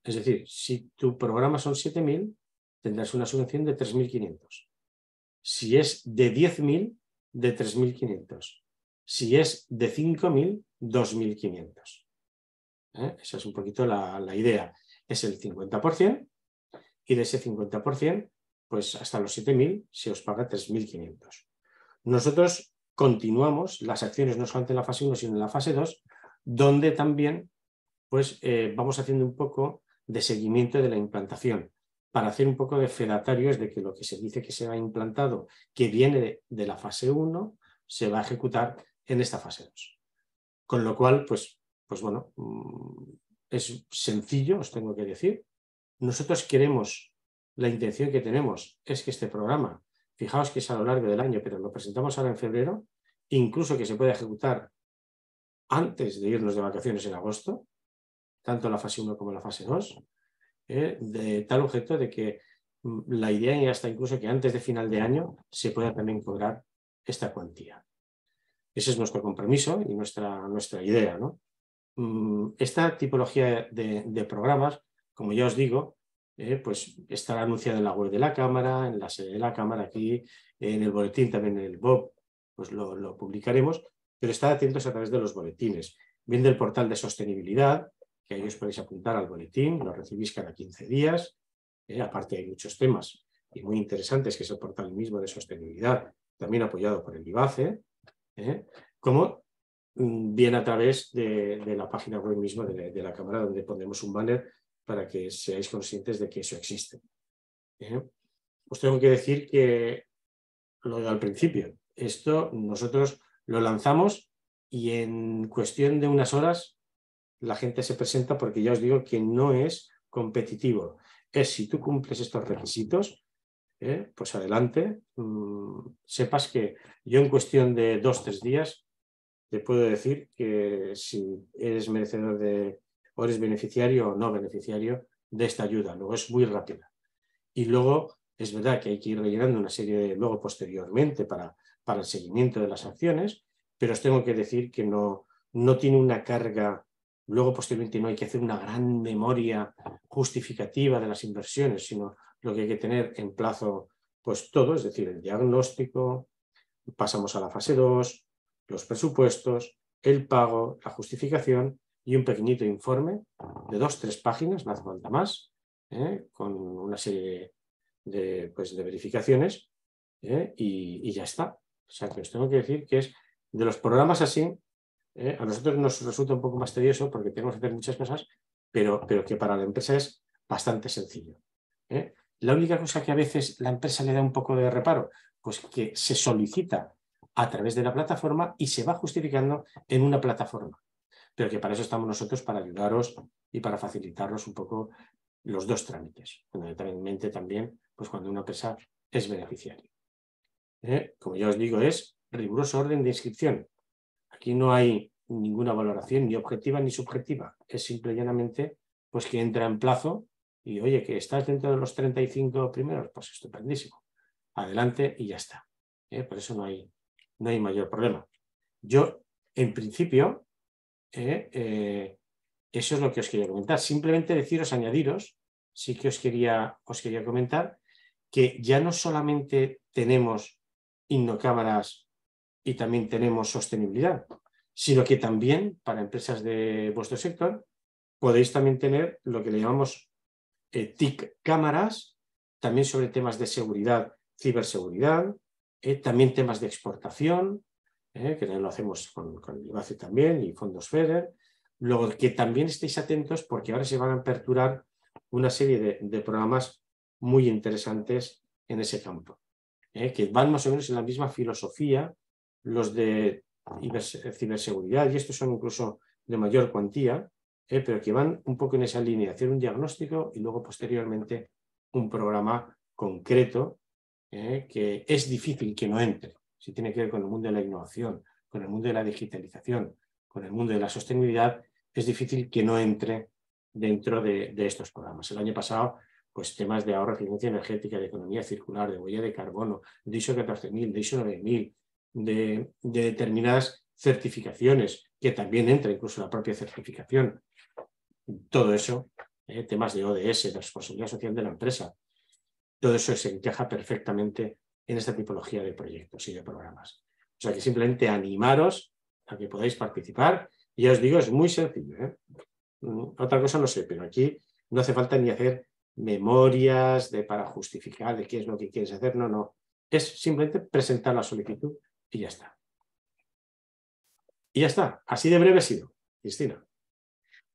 Es decir, si tu programa son 7.000, tendrás una subvención de 3.500. Si es de 10.000, de 3.500. Si es de 5.000, 2.500. Esa es un poquito la idea. Es el 50% y de ese 50%, pues hasta los 7.000 se os paga 3.500. Nosotros continuamos las acciones no solamente en la fase 1, sino en la fase 2, donde también pues, vamos haciendo un poco de seguimiento de la implantación, para hacer un poco de fedatarios de que lo que se dice que se ha implantado, que viene de la fase 1, se va a ejecutar en esta fase 2. Con lo cual, pues bueno, es sencillo, os tengo que decir. Nosotros queremos, la intención que tenemos es que este programa, fijaos que es a lo largo del año, pero lo presentamos ahora en febrero, incluso que se pueda ejecutar antes de irnos de vacaciones en agosto, tanto la fase 1 como la fase 2, de tal objeto de que la idea es hasta incluso que antes de final de año se pueda también cobrar esta cuantía. Ese es nuestro compromiso y nuestra idea, ¿no? Esta tipología de programas, como ya os digo, pues estará anunciada en la web de la Cámara, en la sede de la Cámara, aquí, en el boletín, también en el BOB, pues lo publicaremos, pero estad atentos a través de los boletines, bien del portal de sostenibilidad, que ahí os podéis apuntar al boletín, lo recibís cada 15 días, aparte hay muchos temas y muy interesantes, que es el portal mismo de sostenibilidad, también apoyado por el IBACE, como bien a través de la página web mismo de la Cámara, donde pondremos un banner para que seáis conscientes de que eso existe. Os tengo que decir que, lo de al principio, esto nosotros lo lanzamos y en cuestión de unas horas la gente se presenta, porque ya os digo que no es competitivo. Es si tú cumples estos requisitos, pues adelante. Sepas que yo en cuestión de 2 o 3 días te puedo decir que si eres merecedor o eres beneficiario o no beneficiario de esta ayuda. Luego es muy rápida. Y luego es verdad que hay que ir rellenando una serie luego posteriormente para el seguimiento de las acciones, pero os tengo que decir que no tiene una carga. Luego, posteriormente, no hay que hacer una gran memoria justificativa de las inversiones, sino lo que hay que tener en plazo, pues todo, es decir, el diagnóstico, pasamos a la fase 2, los presupuestos, el pago, la justificación y un pequeñito informe de 2 o 3 páginas, no hace falta más, con una serie de verificaciones, y ya está. O sea, que os tengo que decir que es de los programas así. A nosotros nos resulta un poco más tedioso porque tenemos que hacer muchas cosas, pero que para la empresa es bastante sencillo. La única cosa que a veces la empresa le da un poco de reparo, pues que se solicita a través de la plataforma y se va justificando en una plataforma. Pero que para eso estamos nosotros, para ayudaros y para facilitaros un poco los 2 trámites. Fundamentalmente también, pues cuando una empresa es beneficiaria. Como ya os digo, es riguroso orden de inscripción. Aquí no hay ninguna valoración ni objetiva ni subjetiva. Es simple y llanamente pues que entra en plazo y, oye, que estás dentro de los 35 primeros, pues estupendísimo. Adelante y ya está. Por eso no hay mayor problema. Yo, en principio, eso es lo que os quería comentar. Simplemente añadiros, sí que os quería comentar que ya no solamente tenemos Innocámaras y también tenemos sostenibilidad, sino que también para empresas de vuestro sector podéis también tener lo que le llamamos TIC cámaras, también sobre temas de seguridad, ciberseguridad, también temas de exportación, que también lo hacemos con el IBACE también y fondos FEDER. Luego, que también estéis atentos porque ahora se van a aperturar una serie de programas muy interesantes en ese campo, que van más o menos en la misma filosofía. Los de ciberseguridad, y estos son incluso de mayor cuantía, pero que van un poco en esa línea, hacer un diagnóstico y luego posteriormente un programa concreto, que es difícil que no entre, si tiene que ver con el mundo de la innovación, con el mundo de la digitalización, con el mundo de la sostenibilidad, es difícil que no entre dentro de estos programas. El año pasado, pues temas de ahorro, eficiencia energética, de economía circular, de huella de carbono, de ISO 14000, de ISO 9000, de determinadas certificaciones, que también entra incluso la propia certificación. Todo eso, temas de ODS, de responsabilidad social de la empresa, todo eso se encaja perfectamente en esta tipología de proyectos y de programas. O sea que simplemente animaros a que podáis participar. Y ya os digo, es muy sencillo, ¿eh? Otra cosa no sé, pero aquí no hace falta ni hacer memorias para justificar de qué es lo que quieres hacer. No, no. Es simplemente presentar la solicitud y ya está. Y ya está. Así de breve ha sido, Cristina.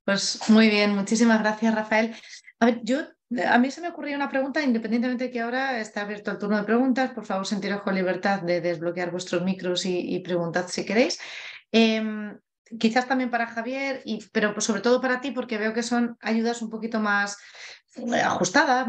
Pues muy bien, muchísimas gracias, Rafael. A mí se me ocurrió una pregunta, independientemente de que ahora está abierto el turno de preguntas. Por favor, sentiros con libertad de desbloquear vuestros micros y preguntad si queréis. Quizás también para Javier, pero sobre todo para ti, porque veo que son ayudas un poquito más ajustadas,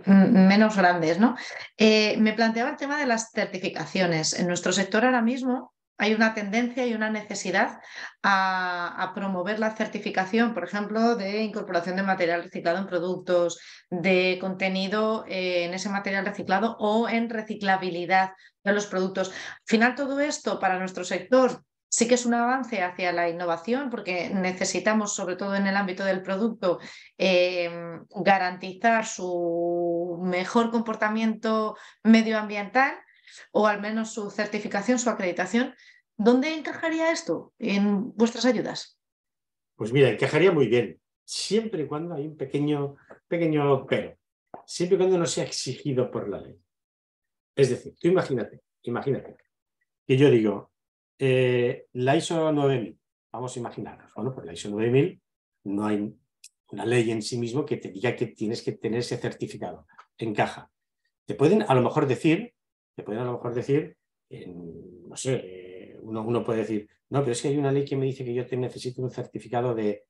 menos grandes, ¿no? Me planteaba el tema de las certificaciones. En nuestro sector ahora mismo hay una tendencia y una necesidad a promover la certificación, por ejemplo, de incorporación de material reciclado en productos, de contenido en ese material reciclado o en reciclabilidad de los productos. Al final, todo esto para nuestro sector sí que es un avance hacia la innovación, porque necesitamos, sobre todo en el ámbito del producto, garantizar su mejor comportamiento medioambiental, o al menos su certificación, su acreditación. ¿Dónde encajaría esto en vuestras ayudas? Pues mira, encajaría muy bien, siempre y cuando hay un pequeño pero, siempre y cuando no sea exigido por la ley. Es decir, tú imagínate que yo digo, la ISO 9000, vamos a imaginarnos, bueno, pues la ISO 9000 no hay una ley en sí mismo que te diga que tienes que tener ese certificado, encaja. Te pueden a lo mejor decir, no sé, uno puede decir, no, pero es que hay una ley que me dice que yo necesito un certificado de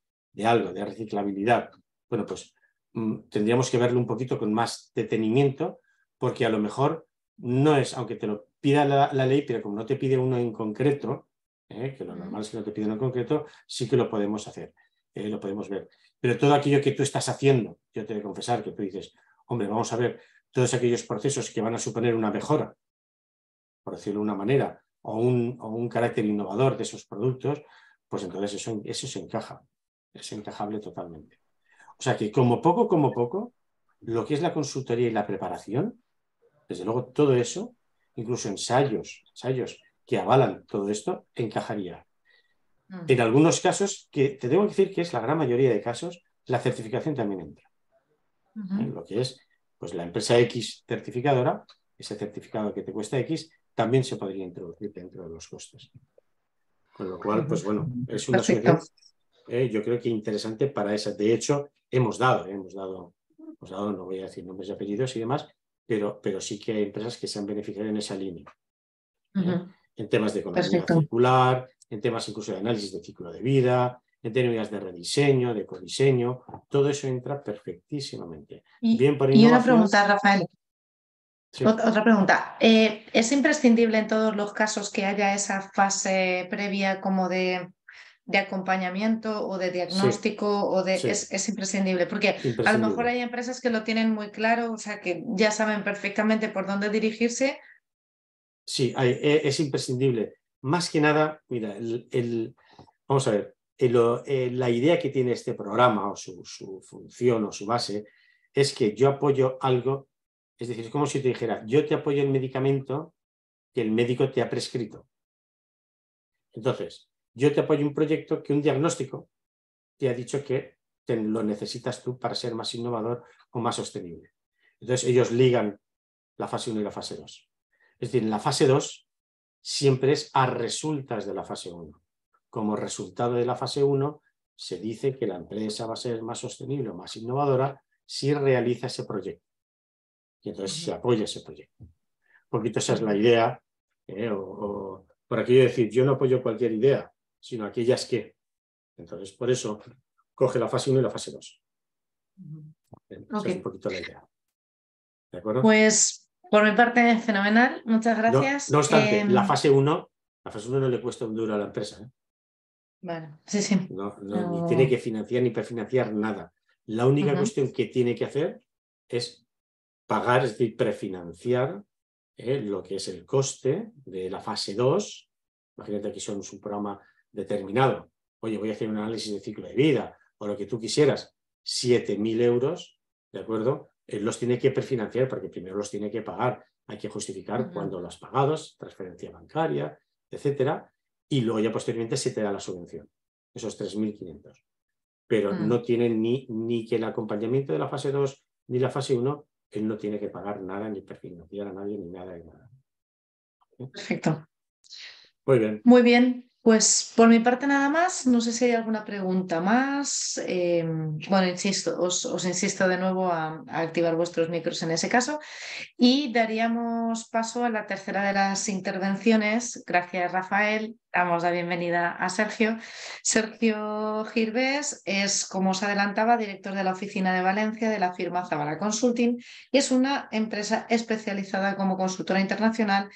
algo, de reciclabilidad. Bueno, pues tendríamos que verlo un poquito con más detenimiento, porque a lo mejor no es, aunque te lo pida la ley, pero como no te pide uno en concreto, que lo normal es que no te pida uno en concreto, sí que lo podemos hacer, lo podemos ver. Pero todo aquello que tú estás haciendo, yo te he de confesar que tú dices, hombre, vamos a ver, todos aquellos procesos que van a suponer una mejora, por decirlo de una manera, o un carácter innovador de esos productos, pues entonces eso se encaja, es encajable totalmente. O sea que como poco, lo que es la consultoría y la preparación, desde luego todo eso, incluso ensayos que avalan todo esto, encajaría. En algunos casos, que te tengo que decir que es la gran mayoría de casos, la certificación también entra. Lo que es, pues la empresa X certificadora, ese certificado que te cuesta X, también se podría introducir dentro de los costes. Con lo cual, pues bueno, es una solución, yo creo que interesante para esa. De hecho, hemos dado, no voy a decir nombres y apellidos y demás, pero sí que hay empresas que se han beneficiado en esa línea. En temas de economía circular, en temas incluso de análisis de ciclo de vida, en términos de rediseño, de codiseño, todo eso entra perfectísimamente. Bien por innovación. Y una pregunta, Rafael. Sí. Otra pregunta. ¿Es imprescindible en todos los casos que haya esa fase previa como de acompañamiento o de diagnóstico? Sí. Es imprescindible, porque a lo mejor hay empresas que lo tienen muy claro, o sea, que ya saben perfectamente por dónde dirigirse. Sí, es imprescindible. Más que nada, mira, vamos a ver, la idea que tiene este programa o su función o su base es que yo apoyo algo, es decir, es como si te dijera, yo te apoyo el medicamento que el médico te ha prescrito. Entonces, yo te apoyo un proyecto que un diagnóstico te ha dicho que lo necesitas tú para ser más innovador o más sostenible. Entonces, ellos ligan la fase 1 y la fase 2. Es decir, en la fase 2 siempre es a resultas de la fase 1. Como resultado de la fase 1, se dice que la empresa va a ser más sostenible o más innovadora si realiza ese proyecto. Y entonces se apoya ese proyecto. Un poquito esa es la idea, o por aquello de decir, yo no apoyo cualquier idea, sino aquellas que. Entonces, por eso, coge la fase 1 y la fase 2. Esa es un poquito la idea. ¿De acuerdo? Pues, por mi parte, fenomenal. Muchas gracias. No obstante, la fase 1 no le cuesta un duro a la empresa. Bueno, sí, sí. Ni tiene que financiar ni prefinanciar nada. La única cuestión que tiene que hacer es pagar, es decir, prefinanciar lo que es el coste de la fase 2. Imagínate que son un programa determinado. Oye, voy a hacer un análisis de ciclo de vida o lo que tú quisieras. 7.000 euros, ¿de acuerdo? Él los tiene que prefinanciar porque primero los tiene que pagar. Hay que justificar cuándo lo has pagado, transferencia bancaria, etcétera. Y luego ya posteriormente se te da la subvención, esos 3.500. Pero no tiene ni que el acompañamiento de la fase 2 ni la fase 1, él no tiene que pagar nada, ni prefinanciar a nadie, ni nada de nada. Perfecto. Muy bien. Muy bien, pues por mi parte nada más. No sé si hay alguna pregunta más. Bueno, insisto, os insisto de nuevo a activar vuestros micros en ese caso. Y daríamos paso a la tercera de las intervenciones. Gracias, Rafael. Damos la bienvenida a Sergio. Sergio Girvés es, como os adelantaba, director de la oficina de Valencia de la firma Zabala Consulting y es una empresa especializada como consultora internacional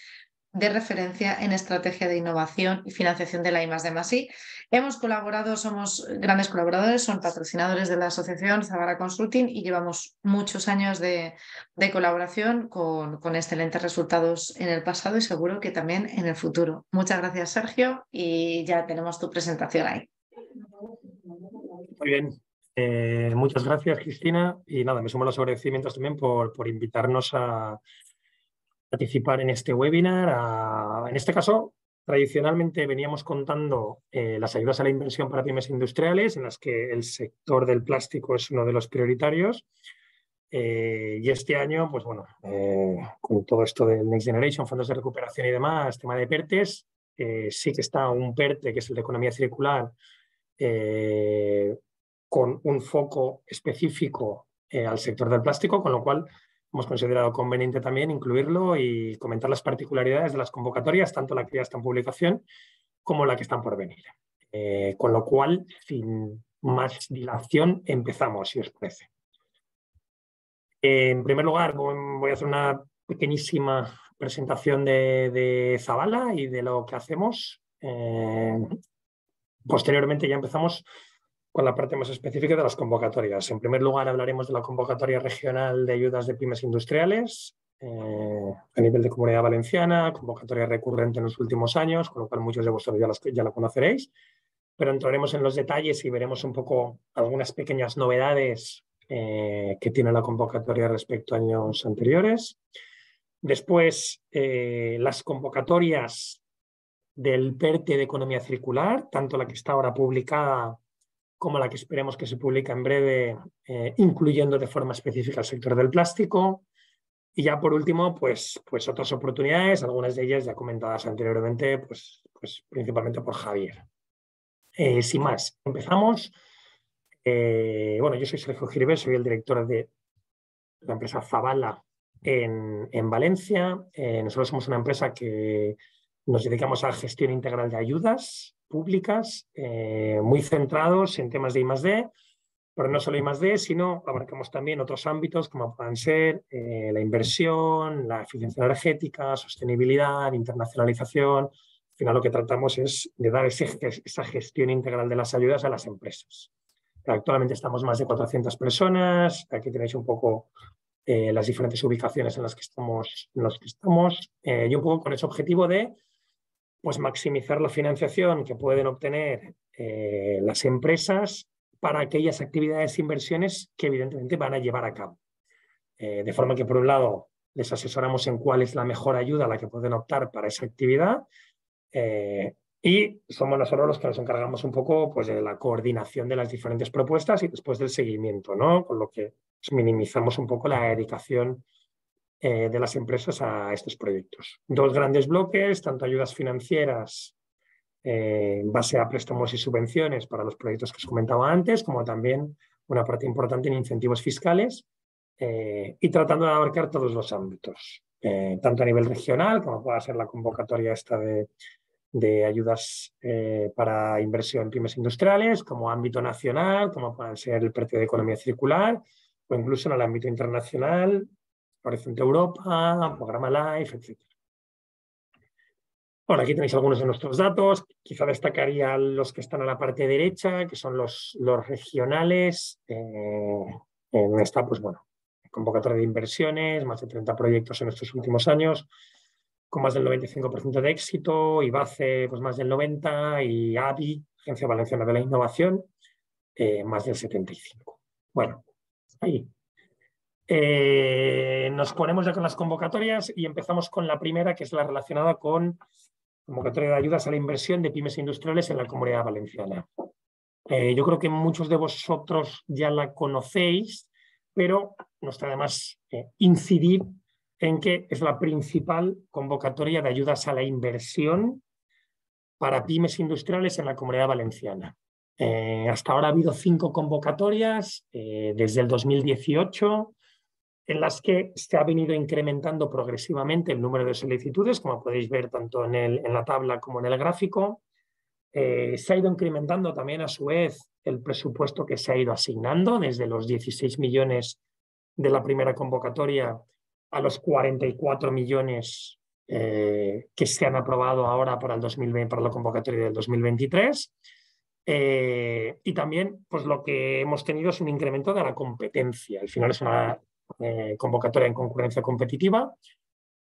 de referencia en estrategia de innovación y financiación de la I+D+I. Hemos colaborado, somos grandes colaboradores, son patrocinadores de la asociación Zabala Consulting y llevamos muchos años de colaboración con excelentes resultados en el pasado y seguro que también en el futuro. Muchas gracias, Sergio, y ya tenemos tu presentación ahí. Muy bien. Muchas gracias, Cristina. Y nada, me sumo a los agradecimientos también por invitarnos a participar en este webinar. En este caso, tradicionalmente veníamos contando las ayudas a la inversión para pymes industriales, en las que el sector del plástico es uno de los prioritarios. Y este año, pues bueno, con todo esto del Next Generation, fondos de recuperación y demás, tema de PERTES, sí que está un PERTE, que es el de economía circular, con un foco específico al sector del plástico, con lo cual hemos considerado conveniente también incluirlo y comentar las particularidades de las convocatorias, tanto la que ya está en publicación como la que están por venir. Con lo cual, sin más dilación, empezamos, si os parece. En primer lugar, voy a hacer una pequeñísima presentación de Zabala y de lo que hacemos. Posteriormente ya empezamos con la parte más específica de las convocatorias. En primer lugar, hablaremos de la convocatoria regional de ayudas de pymes industriales a nivel de Comunidad Valenciana, convocatoria recurrente en los últimos años, con lo cual muchos de vosotros ya la conoceréis, pero entraremos en los detalles y veremos un poco algunas pequeñas novedades que tiene la convocatoria respecto a años anteriores. Después, las convocatorias del PERTE de economía circular, tanto la que está ahora publicada como la que esperemos que se publique en breve, incluyendo de forma específica el sector del plástico. Y ya por último, pues otras oportunidades, algunas de ellas ya comentadas anteriormente, pues principalmente por Javier. Sin más, empezamos. Bueno, yo soy Sergio Girvés, soy el director de la empresa Zabala en Valencia. Nosotros somos una empresa que nos dedicamos a la gestión integral de ayudas públicas, muy centrados en temas de I+D, pero no solo I+D, sino abarcamos también otros ámbitos como puedan ser la inversión, la eficiencia energética, sostenibilidad, internacionalización. Al final lo que tratamos es de dar esa gestión integral de las ayudas a las empresas. Actualmente estamos más de 400 personas. Aquí tenéis un poco las diferentes ubicaciones en las que estamos, y un poco con ese objetivo de pues, maximizar la financiación que pueden obtener las empresas para aquellas actividades e inversiones que evidentemente van a llevar a cabo. De forma que, por un lado, les asesoramos en cuál es la mejor ayuda a la que pueden optar para esa actividad y somos nosotros los que nos encargamos un poco pues, de la coordinación de las diferentes propuestas y después del seguimiento, ¿no? Con lo que pues, minimizamos un poco la dedicación de las empresas a estos proyectos. Dos grandes bloques, tanto ayudas financieras en base a préstamos y subvenciones para los proyectos que os comentaba antes, como también una parte importante en incentivos fiscales y tratando de abarcar todos los ámbitos, tanto a nivel regional, como pueda ser la convocatoria esta de ayudas para inversión en pymes industriales, como ámbito nacional, como puede ser el PERTE de economía circular, o incluso en el ámbito internacional, Horizonte Europa, Programa LIFE, etc. Bueno, aquí tenéis algunos de nuestros datos. Quizá destacaría los que están a la parte derecha, que son los regionales. En esta, pues bueno, convocatoria de inversiones, más de 30 proyectos en estos últimos años, con más del 95% de éxito, IBACE pues más del 90%, y ABI, Agencia Valenciana de la Innovación, más del 75%. Bueno, ahí. Nos ponemos ya con las convocatorias y empezamos con la primera, que es la relacionada con convocatoria de ayudas a la inversión de pymes industriales en la Comunidad Valenciana. Yo creo que muchos de vosotros ya la conocéis, pero no está de más incidir en que es la principal convocatoria de ayudas a la inversión para pymes industriales en la Comunidad Valenciana. Hasta ahora ha habido 5 convocatorias desde el 2018, en las que se ha venido incrementando progresivamente el número de solicitudes, como podéis ver tanto en la tabla como en el gráfico. Se ha ido incrementando también a su vez el presupuesto que se ha ido asignando, desde los 16 millones de la primera convocatoria a los 44 millones que se han aprobado ahora para el 2020, para la convocatoria del 2023. Y también pues lo que hemos tenido es un incremento de la competencia. Al final es una convocatoria en concurrencia competitiva,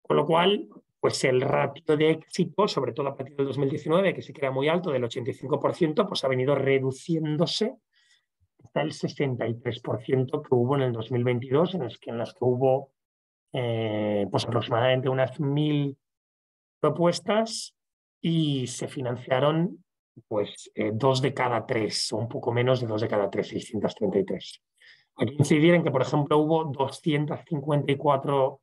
con lo cual pues el ratio de éxito, sobre todo a partir del 2019, que sí que era muy alto, del 85%, pues ha venido reduciéndose hasta el 63% que hubo en el 2022, en los que hubo pues aproximadamente unas 1.000 propuestas y se financiaron pues 2 de cada 3, o un poco menos de 2 de cada 3, 633. Hay que incidir en que, por ejemplo, hubo 254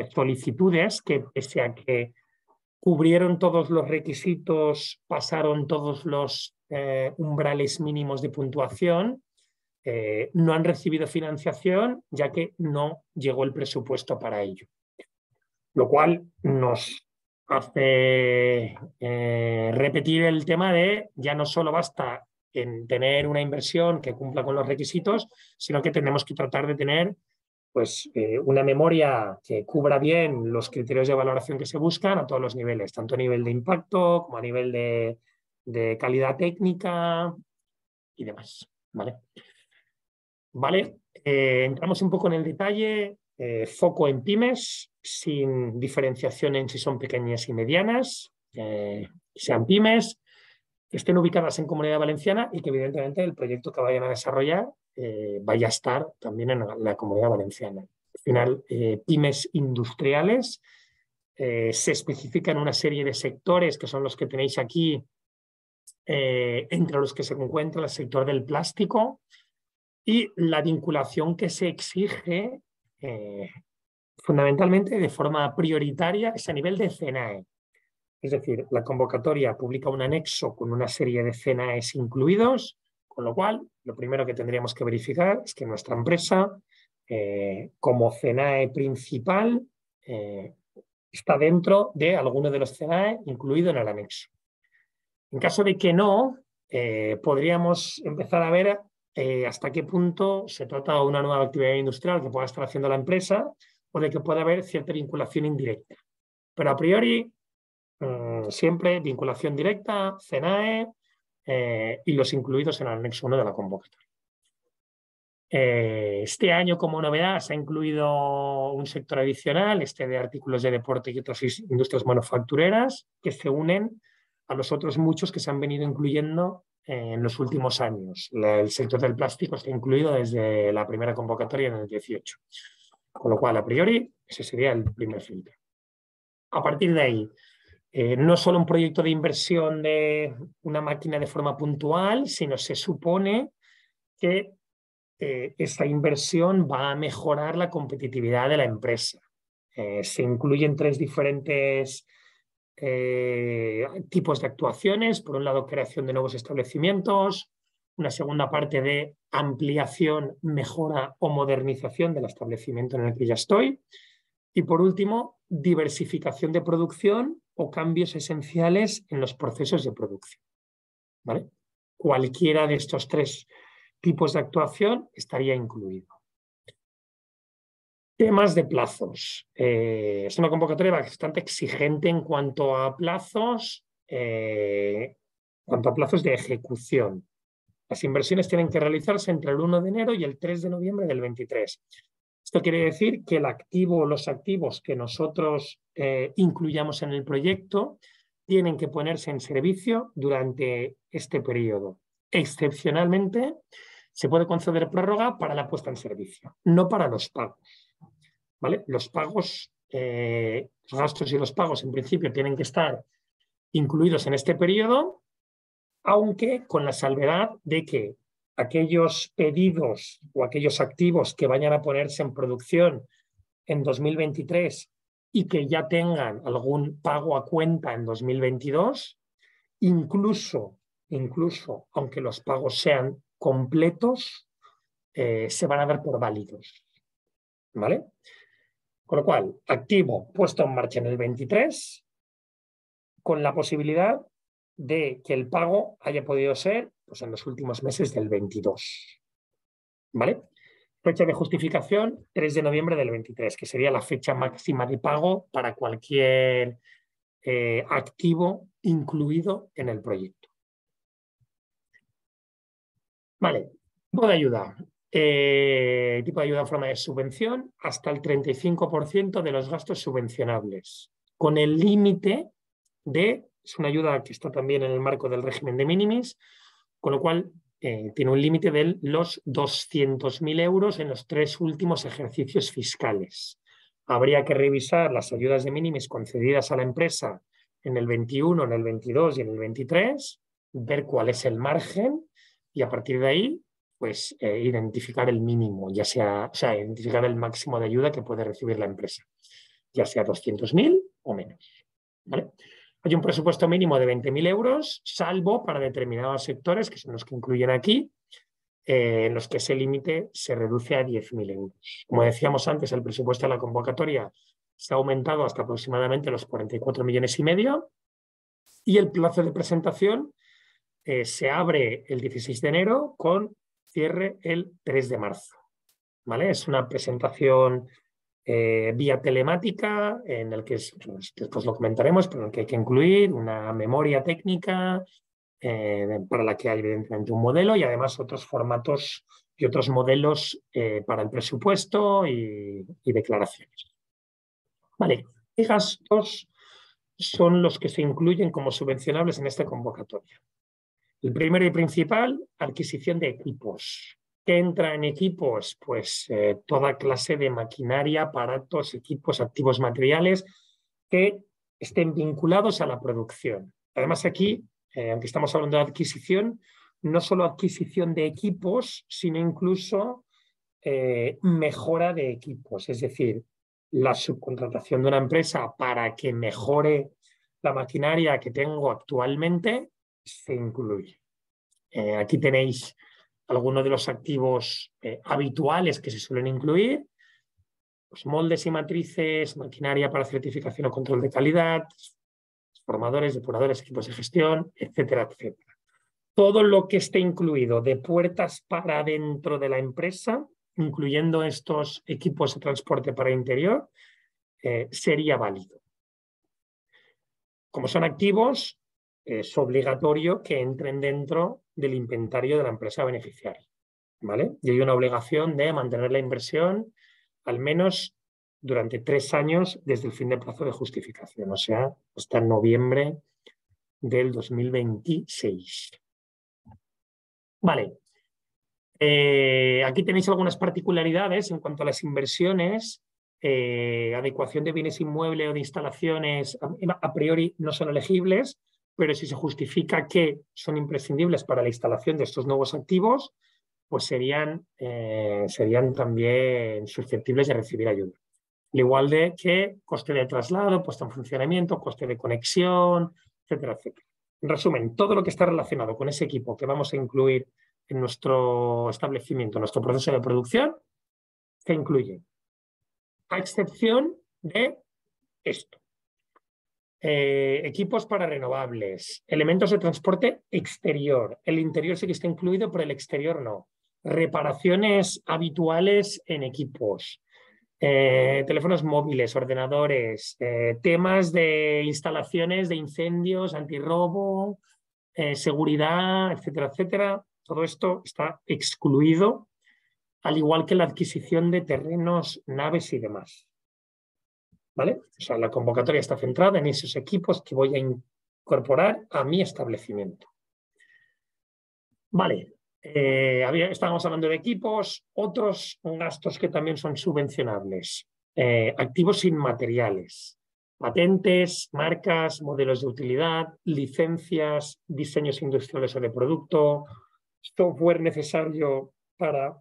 solicitudes que, pese a que cubrieron todos los requisitos, pasaron todos los umbrales mínimos de puntuación, no han recibido financiación, ya que no llegó el presupuesto para ello. Lo cual nos hace repetir el tema de ya no solo basta en tener una inversión que cumpla con los requisitos, sino que tenemos que tratar de tener pues, una memoria que cubra bien los criterios de valoración que se buscan a todos los niveles, tanto a nivel de impacto como a nivel de calidad técnica y demás. ¿Vale? Entramos un poco en el detalle. Foco en pymes, sin diferenciación en si son pequeñas y medianas, sean pymes, que estén ubicadas en Comunidad Valenciana y que evidentemente el proyecto que vayan a desarrollar vaya a estar también en la Comunidad Valenciana. Al final, pymes industriales se especifican una serie de sectores que son los que tenéis aquí, entre los que se encuentra el sector del plástico, y la vinculación que se exige fundamentalmente de forma prioritaria es a nivel de CNAE. Es decir, la convocatoria publica un anexo con una serie de CNAEs incluidos, con lo cual lo primero que tendríamos que verificar es que nuestra empresa, como CNAE principal, está dentro de alguno de los CNAE incluido en el anexo. En caso de que no, podríamos empezar a ver hasta qué punto se trata de una nueva actividad industrial que pueda estar haciendo la empresa o de que pueda haber cierta vinculación indirecta. Pero a priori, siempre vinculación directa, CNAE y los incluidos en el anexo 1 de la convocatoria. Este año, como novedad, se ha incluido un sector adicional, de artículos de deporte y otras industrias manufactureras, que se unen a los otros muchos que se han venido incluyendo en los últimos años. El sector del plástico está incluido desde la primera convocatoria en el 18. Con lo cual, a priori, ese sería el primer filtro. A partir de ahí, no solo un proyecto de inversión de una máquina de forma puntual, sino se supone que esta inversión va a mejorar la competitividad de la empresa. Se incluyen 3 diferentes tipos de actuaciones. Por un lado, creación de nuevos establecimientos, una segunda parte de ampliación, mejora o modernización del establecimiento en el que ya estoy, y por último, diversificación de producción o cambios esenciales en los procesos de producción. ¿Vale? Cualquiera de estos 3 tipos de actuación estaría incluido. Temas de plazos. Es una convocatoria bastante exigente en cuanto a plazos, de ejecución. Las inversiones tienen que realizarse entre el 1 de enero y el 3 de noviembre del 23. Esto quiere decir que el activo o los activos que nosotros incluyamos en el proyecto tienen que ponerse en servicio durante este periodo. Excepcionalmente, se puede conceder prórroga para la puesta en servicio, no para los pagos. ¿Vale? Los pagos, los gastos y los pagos en principio tienen que estar incluidos en este periodo, aunque con la salvedad de que aquellos pedidos o aquellos activos que vayan a ponerse en producción en 2023 y que ya tengan algún pago a cuenta en 2022, incluso aunque los pagos sean completos, se van a dar por válidos. ¿Vale? Con lo cual, activo puesto en marcha en el 23, con la posibilidad de que el pago haya podido ser pues, en los últimos meses del 22. ¿Vale? Fecha de justificación, 3 de noviembre del 23, que sería la fecha máxima de pago para cualquier activo incluido en el proyecto. Vale, tipo de ayuda. Tipo de ayuda en forma de subvención hasta el 35% de los gastos subvencionables, con el límite de, es una ayuda que está también en el marco del régimen de minimis, con lo cual tiene un límite de los 200.000 euros en los 3 últimos ejercicios fiscales. Habría que revisar las ayudas de minimis concedidas a la empresa en el 21, en el 22 y en el 23, ver cuál es el margen y a partir de ahí pues identificar el mínimo, ya sea, identificar el máximo de ayuda que puede recibir la empresa, ya sea 200.000 o menos. ¿Vale? Hay un presupuesto mínimo de 20.000 euros, salvo para determinados sectores, que son los que incluyen aquí, en los que ese límite se reduce a 10.000 euros. Como decíamos antes, el presupuesto de la convocatoria se ha aumentado hasta aproximadamente los 44,5 millones y el plazo de presentación se abre el 16 de enero con cierre el 3 de marzo. ¿Vale? Es una presentación vía telemática en el que, después lo comentaremos, pero en el que hay que incluir una memoria técnica para la que hay evidentemente un modelo y además otros formatos y otros modelos para el presupuesto y declaraciones. Vale, ¿qué gastos son los que se incluyen como subvencionables en esta convocatoria? El primero y principal, adquisición de equipos. ¿Qué entra en equipos? Pues toda clase de maquinaria, aparatos, equipos, activos materiales que estén vinculados a la producción. Además aquí, aunque estamos hablando de adquisición, no solo adquisición de equipos, sino incluso mejora de equipos. Es decir, la subcontratación de una empresa para que mejore la maquinaria que tengo actualmente se incluye. Aquí tenéis algunos de los activos habituales que se suelen incluir, pues moldes y matrices, maquinaria para certificación o control de calidad, formadores, depuradores, equipos de gestión, etcétera, etcétera. Todo lo que esté incluido de puertas para dentro de la empresa, incluyendo estos equipos de transporte para interior, sería válido. Como son activos, es obligatorio que entren dentro del inventario de la empresa beneficiaria, ¿vale? Y hay una obligación de mantener la inversión al menos durante 3 años desde el fin del plazo de justificación, o sea, hasta noviembre del 2026. Vale. Aquí tenéis algunas particularidades en cuanto a las inversiones. Adecuación de bienes inmuebles o de instalaciones a priori no son elegibles, pero si se justifica que son imprescindibles para la instalación de estos nuevos activos, pues serían también susceptibles de recibir ayuda. Al igual de que coste de traslado, puesta en funcionamiento, coste de conexión, etcétera, etcétera. En resumen, todo lo que está relacionado con ese equipo que vamos a incluir en nuestro establecimiento, en nuestro proceso de producción, se incluye, a excepción de esto. Equipos para renovables, elementos de transporte exterior. El interior sí que está incluido, pero el exterior no. Reparaciones habituales en equipos. teléfonos móviles, ordenadores, temas de instalaciones de incendios, antirrobo, seguridad, etcétera, etcétera. Todo esto está excluido, al igual que la adquisición de terrenos, naves y demás. ¿Vale? O sea, la convocatoria está centrada en esos equipos que voy a incorporar a mi establecimiento. Vale, estábamos hablando de equipos, otros gastos que también son subvencionables. Activos inmateriales, patentes, marcas, modelos de utilidad, licencias, diseños industriales o de producto, software necesario para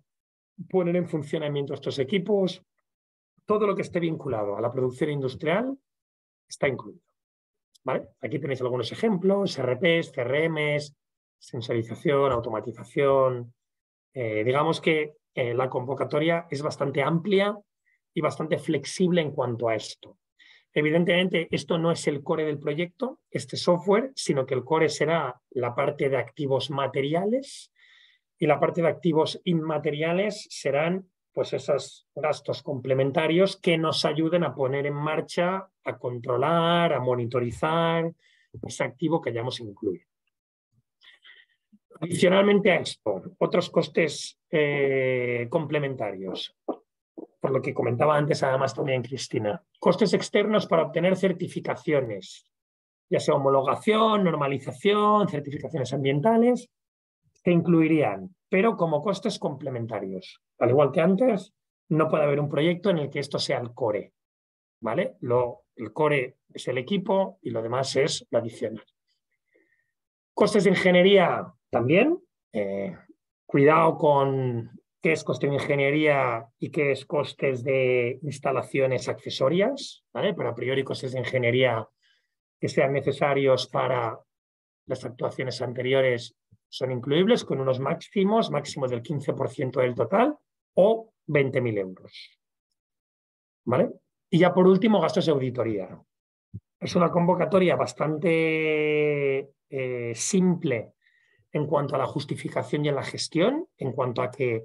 poner en funcionamiento estos equipos. Todo lo que esté vinculado a la producción industrial está incluido. ¿Vale? Aquí tenéis algunos ejemplos: ERPs, CRMs, sensorización, automatización. Digamos que la convocatoria es bastante amplia y bastante flexible en cuanto a esto. Evidentemente, esto no es el core del proyecto, este software, sino que el core será la parte de activos materiales, y la parte de activos inmateriales serán pues esos gastos complementarios que nos ayuden a poner en marcha, a controlar, a monitorizar ese activo que hayamos incluido. Adicionalmente a esto, otros costes complementarios, por lo que comentaba antes además también Cristina. Costes externos para obtener certificaciones, ya sea homologación, normalización, certificaciones ambientales, que incluirían, pero como costes complementarios. Al igual que antes, no puede haber un proyecto en el que esto sea el core, ¿vale? El core es el equipo y lo demás es lo adicional. Costes de ingeniería también. Cuidado con qué es coste de ingeniería y qué es costes de instalaciones accesorias, ¿vale? Pero a priori costes de ingeniería que sean necesarios para las actuaciones anteriores son incluibles, con unos máximos del 15% del total o 20.000 euros. ¿Vale? Y ya por último, gastos de auditoría. Es una convocatoria bastante simple en cuanto a la justificación y a la gestión, en cuanto a que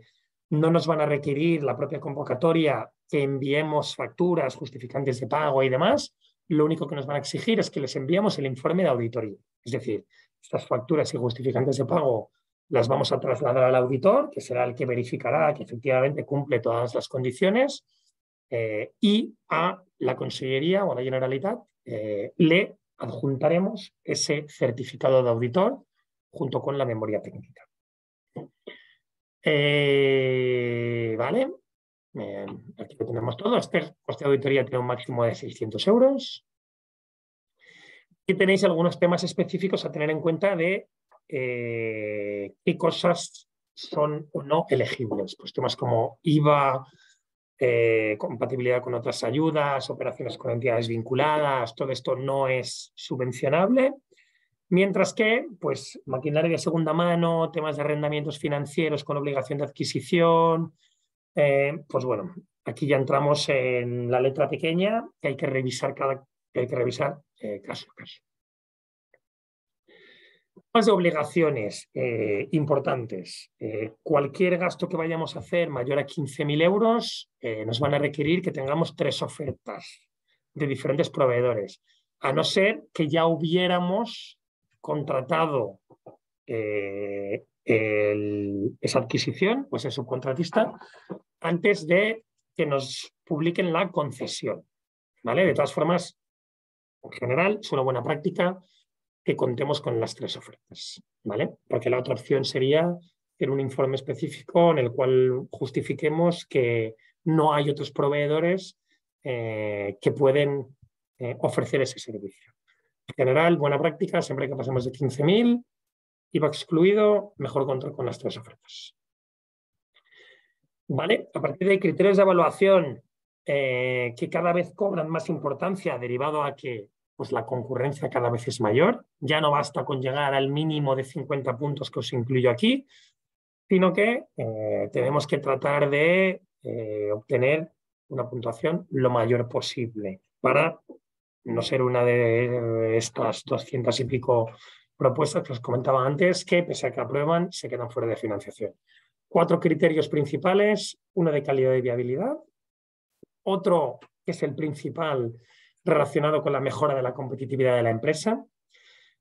no nos van a requerir la propia convocatoria que enviemos facturas, justificantes de pago y demás. Lo único que nos van a exigir es que les enviemos el informe de auditoría. Es decir, estas facturas y justificantes de pago las vamos a trasladar al auditor, que será el que verificará que efectivamente cumple todas las condiciones, y a la Consellería o a la Generalitat le adjuntaremos ese certificado de auditor junto con la memoria técnica. ¿Vale? Aquí lo tenemos todo. Este coste de auditoría tiene un máximo de 600 euros. Y tenéis algunos temas específicos a tener en cuenta de qué cosas son o no elegibles. Pues temas como IVA, compatibilidad con otras ayudas, operaciones con entidades vinculadas, todo esto no es subvencionable. Mientras que, pues, maquinaria de segunda mano, temas de arrendamientos financieros con obligación de adquisición, pues bueno, aquí ya entramos en la letra pequeña que hay que revisar caso a caso. Temas de obligaciones importantes. Cualquier gasto que vayamos a hacer mayor a 15.000 euros nos van a requerir que tengamos 3 ofertas de diferentes proveedores, a no ser que ya hubiéramos contratado esa adquisición, pues el subcontratista, antes de que nos publiquen la concesión. ¿Vale? De todas formas, en general, es una buena práctica que contemos con las 3 ofertas, ¿vale? Porque la otra opción sería hacer un informe específico en el cual justifiquemos que no hay otros proveedores que pueden ofrecer ese servicio. En general, buena práctica, siempre que pasemos de 15.000, IVA excluido, mejor control con las 3 ofertas. ¿Vale? A partir de criterios de evaluación que cada vez cobran más importancia derivado a que pues, la concurrencia cada vez es mayor. Ya no basta con llegar al mínimo de 50 puntos que os incluyo aquí, sino que tenemos que tratar de obtener una puntuación lo mayor posible para no ser una de estas 200 y pico propuestas que os comentaba antes, que pese a que aprueban, se quedan fuera de financiación. 4 criterios principales: uno de calidad y viabilidad, otro que es el principal relacionado con la mejora de la competitividad de la empresa.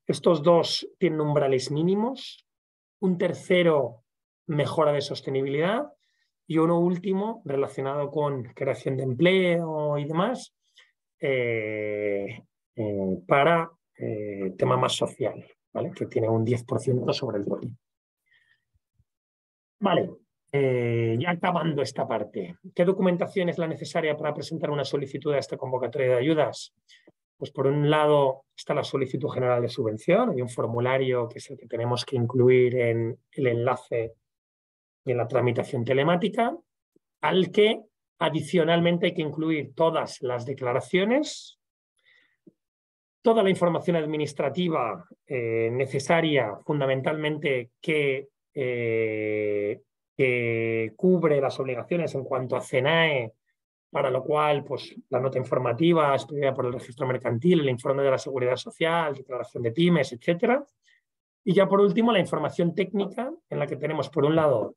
Estos dos tienen umbrales mínimos. Un tercero, mejora de sostenibilidad. Y uno último, relacionado con creación de empleo y demás, para tema más social, ¿vale? Que tiene un 10% sobre el total. Vale, ya acabando esta parte, ¿qué documentación es la necesaria para presentar una solicitud a esta convocatoria de ayudas? Pues por un lado está la solicitud general de subvención, hay un formulario que es el que tenemos que incluir en el enlace y en la tramitación telemática, al que adicionalmente hay que incluir todas las declaraciones, toda la información administrativa necesaria, fundamentalmente que cubre las obligaciones en cuanto a CENAE, para lo cual pues, la nota informativa expedida por el registro mercantil, el informe de la seguridad social, declaración de pymes, etc. Y ya por último la información técnica, en la que tenemos por un lado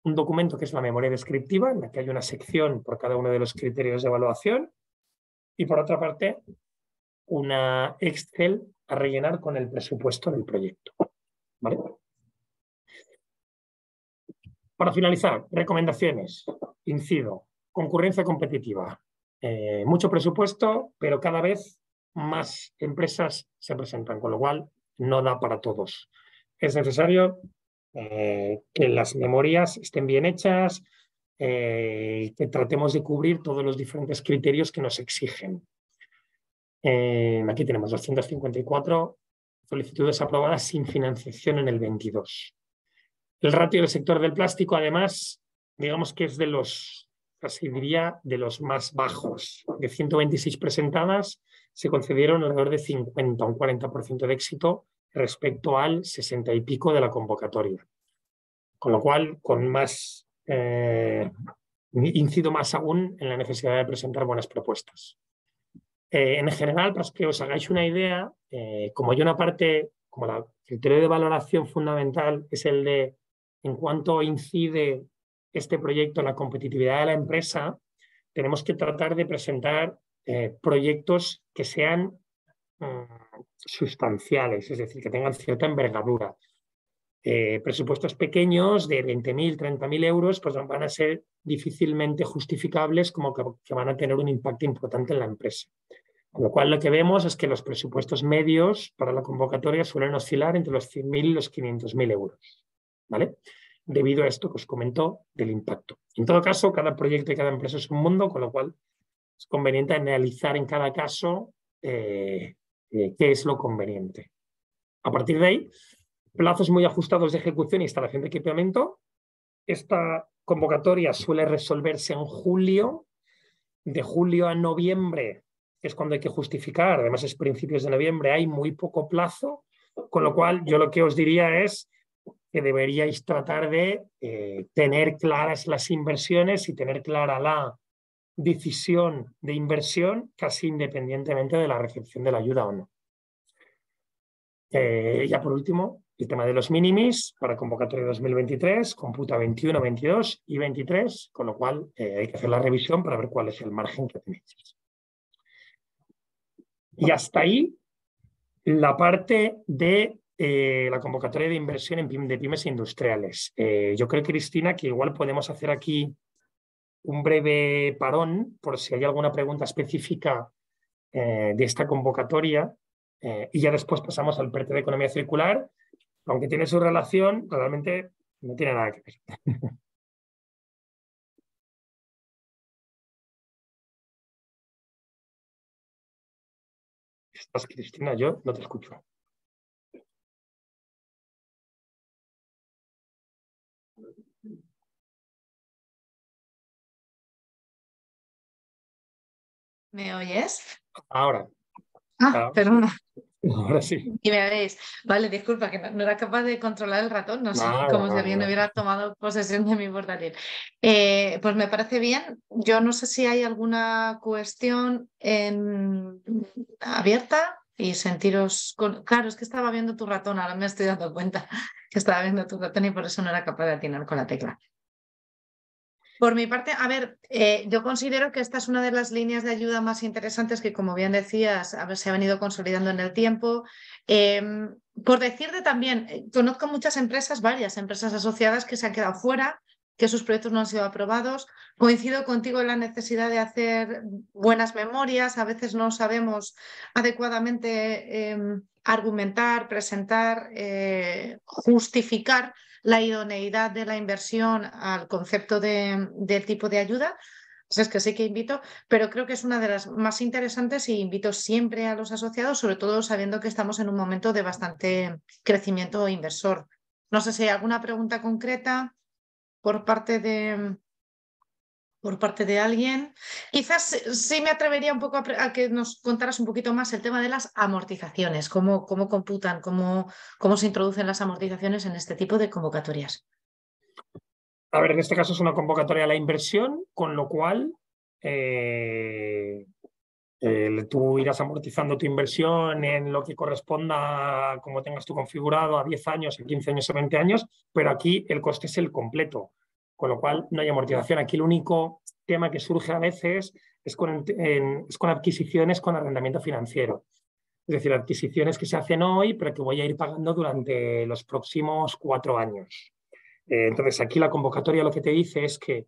un documento que es la memoria descriptiva, en la que hay una sección por cada uno de los criterios de evaluación, y por otra parte una Excel a rellenar con el presupuesto del proyecto. ¿Vale? Para finalizar, recomendaciones. Incido, concurrencia competitiva. Mucho presupuesto, pero cada vez más empresas se presentan, con lo cual no da para todos. Es necesario que las memorias estén bien hechas, que tratemos de cubrir todos los diferentes criterios que nos exigen. Aquí tenemos 254 solicitudes aprobadas sin financiación en el 22. El ratio del sector del plástico, además, digamos que es de los, casi diría, de los más bajos. De 126 presentadas, se concedieron alrededor de 50, un 40% de éxito respecto al 60 y pico de la convocatoria. Con lo cual, con más, incido más aún en la necesidad de presentar buenas propuestas. En general, para que os hagáis una idea, como hay una parte, como el criterio de valoración fundamental es el de en cuánto incide este proyecto en la competitividad de la empresa, tenemos que tratar de presentar proyectos que sean sustanciales, es decir, que tengan cierta envergadura. Presupuestos pequeños de 20.000, 30.000 euros pues van a ser difícilmente justificables como que van a tener un impacto importante en la empresa. Con lo cual lo que vemos es que los presupuestos medios para la convocatoria suelen oscilar entre los 100.000 y los 500.000 euros, ¿vale? Debido a esto que os comentó del impacto. En todo caso, cada proyecto y cada empresa es un mundo, con lo cual es conveniente analizar en cada caso qué es lo conveniente. A partir de ahí, plazos muy ajustados de ejecución e instalación de equipamiento. Esta convocatoria suele resolverse en julio. De julio a noviembre es cuando hay que justificar, además es principios de noviembre, hay muy poco plazo, con lo cual yo lo que os diría es que deberíais tratar de tener claras las inversiones y tener clara la decisión de inversión casi independientemente de la recepción de la ayuda o no. Ya por último, el tema de los minimis para convocatoria 2023, computa 21, 22 y 23, con lo cual hay que hacer la revisión para ver cuál es el margen que tenéis. Y hasta ahí la parte de la convocatoria de inversión de pymes industriales. Yo creo, Cristina, que igual podemos hacer aquí un breve parón por si hay alguna pregunta específica de esta convocatoria y ya después pasamos al PERTE de economía circular, aunque tiene su relación, realmente no tiene nada que ver. ¿Estás, Cristina? Yo no te escucho. ¿Me oyes? Ahora. Perdona. Ahora sí. Y me veis. Vale, disculpa, que no era capaz de controlar el ratón, no sé, como si alguien hubiera tomado posesión de mi portátil. Pues me parece bien. Yo no sé si hay alguna cuestión abierta y sentiros... Claro, es que estaba viendo tu ratón, ahora me estoy dando cuenta que estaba viendo tu ratón y por eso no era capaz de atinar con la tecla. Por mi parte, a ver, yo considero que esta es una de las líneas de ayuda más interesantes que, como bien decías, se ha venido consolidando en el tiempo. Por decirte también, conozco muchas empresas, varias empresas asociadas que se han quedado fuera, que sus proyectos no han sido aprobados. Coincido contigo en la necesidad de hacer buenas memorias. A veces no sabemos adecuadamente argumentar, presentar, justificar la idoneidad de la inversión al concepto del tipo de ayuda. Pues es que sí que invito, pero creo que es una de las más interesantes y invito siempre a los asociados, sobre todo sabiendo que estamos en un momento de bastante crecimiento inversor. No sé si hay alguna pregunta concreta por parte de alguien. Quizás sí me atrevería un poco a que nos contaras un poquito más el tema de las amortizaciones, cómo computan, cómo se introducen las amortizaciones en este tipo de convocatorias. A ver, en este caso es una convocatoria a la inversión, con lo cual tú irás amortizando tu inversión en lo que corresponda, como tengas tú configurado, a 10 años, a 15 años, a 20 años, pero aquí el coste es el completo, con lo cual no hay amortización. Aquí el único tema que surge a veces es con adquisiciones con arrendamiento financiero. Es decir, adquisiciones que se hacen hoy, pero que voy a ir pagando durante los próximos 4 años. Entonces, aquí la convocatoria lo que te dice es que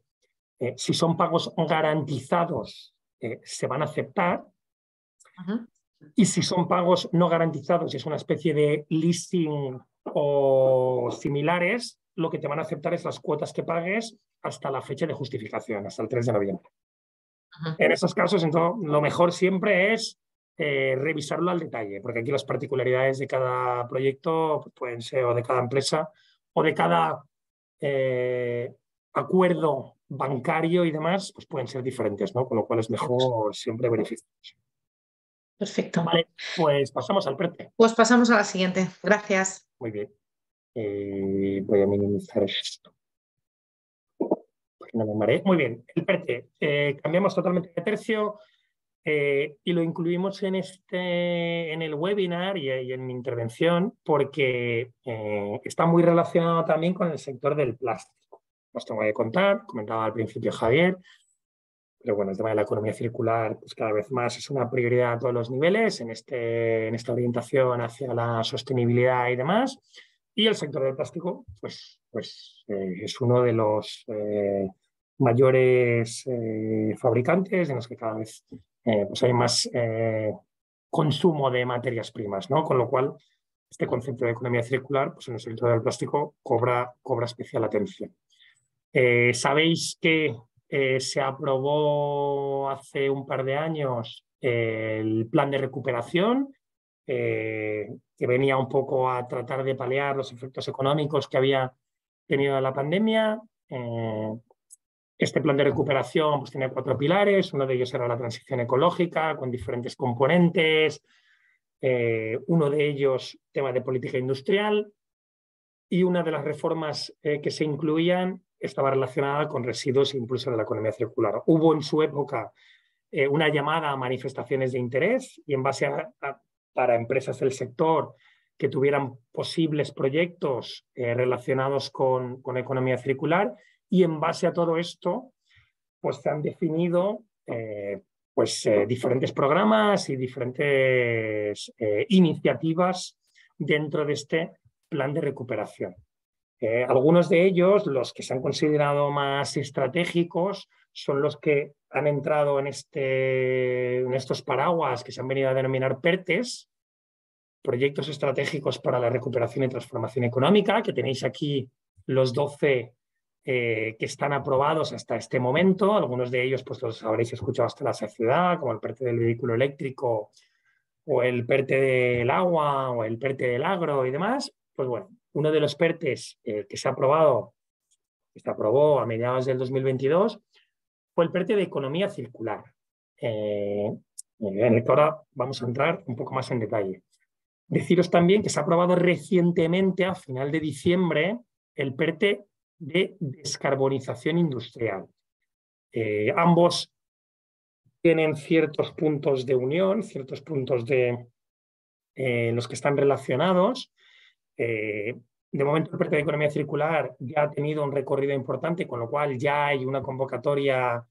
si son pagos garantizados, se van a aceptar. Uh-huh. Y si son pagos no garantizados, es una especie de leasing o similares, lo que te van a aceptar es las cuotas que pagues hasta la fecha de justificación, hasta el 3 de noviembre. Uh-huh. En esos casos, entonces, lo mejor siempre es revisarlo al detalle, porque aquí las particularidades de cada proyecto pueden ser, o de cada empresa, o de cada acuerdo bancario y demás, pues pueden ser diferentes, ¿no? Con lo cual es mejor siempre verificar. Perfecto. Vale, pues pasamos al PERTE. Pues pasamos a la siguiente. Gracias. Muy bien. Voy a minimizar esto. No me mareé. Muy bien. El PERTE. Cambiamos totalmente de tercio y lo incluimos en el webinar y en mi intervención porque está muy relacionado también con el sector del plástico. Os tengo que contar, comentaba al principio Javier, pero bueno, el tema de la economía circular pues cada vez más es una prioridad a todos los niveles en esta orientación hacia la sostenibilidad y demás. Y el sector del plástico pues es uno de los mayores fabricantes en los que cada vez pues hay más consumo de materias primas, ¿no? Con lo cual este concepto de economía circular pues en el sector del plástico cobra especial atención. Sabéis que se aprobó hace un par de años el plan de recuperación, que venía un poco a tratar de paliar los efectos económicos que había tenido la pandemia. Este plan de recuperación pues, tiene 4 pilares. Uno de ellos era la transición ecológica, con diferentes componentes. Uno de ellos, tema de política industrial. Y una de las reformas que se incluían estaba relacionada con residuos e impulso de la economía circular. Hubo en su época una llamada a manifestaciones de interés y en base para empresas del sector que tuvieran posibles proyectos relacionados con economía circular, y en base a todo esto pues se han definido diferentes programas y diferentes iniciativas dentro de este plan de recuperación. Algunos de ellos, los que se han considerado más estratégicos, son los que han entrado en estos paraguas que se han venido a denominar PERTES, proyectos estratégicos para la recuperación y transformación económica, que tenéis aquí los 12 que están aprobados hasta este momento. Algunos de ellos pues los habréis escuchado hasta la saciedad, como el PERTE del vehículo eléctrico o el PERTE del agua o el PERTE del agro y demás. Pues bueno, uno de los PERTES que se aprobó a mediados del 2022 fue el PERTE de economía circular, en el que ahora vamos a entrar un poco más en detalle. Deciros también que se ha aprobado recientemente, a final de diciembre, el PERTE de descarbonización industrial. Ambos tienen ciertos puntos de unión, ciertos puntos de los que están relacionados. De momento, el PERTE de economía circular ya ha tenido un recorrido importante, con lo cual ya hay una convocatoria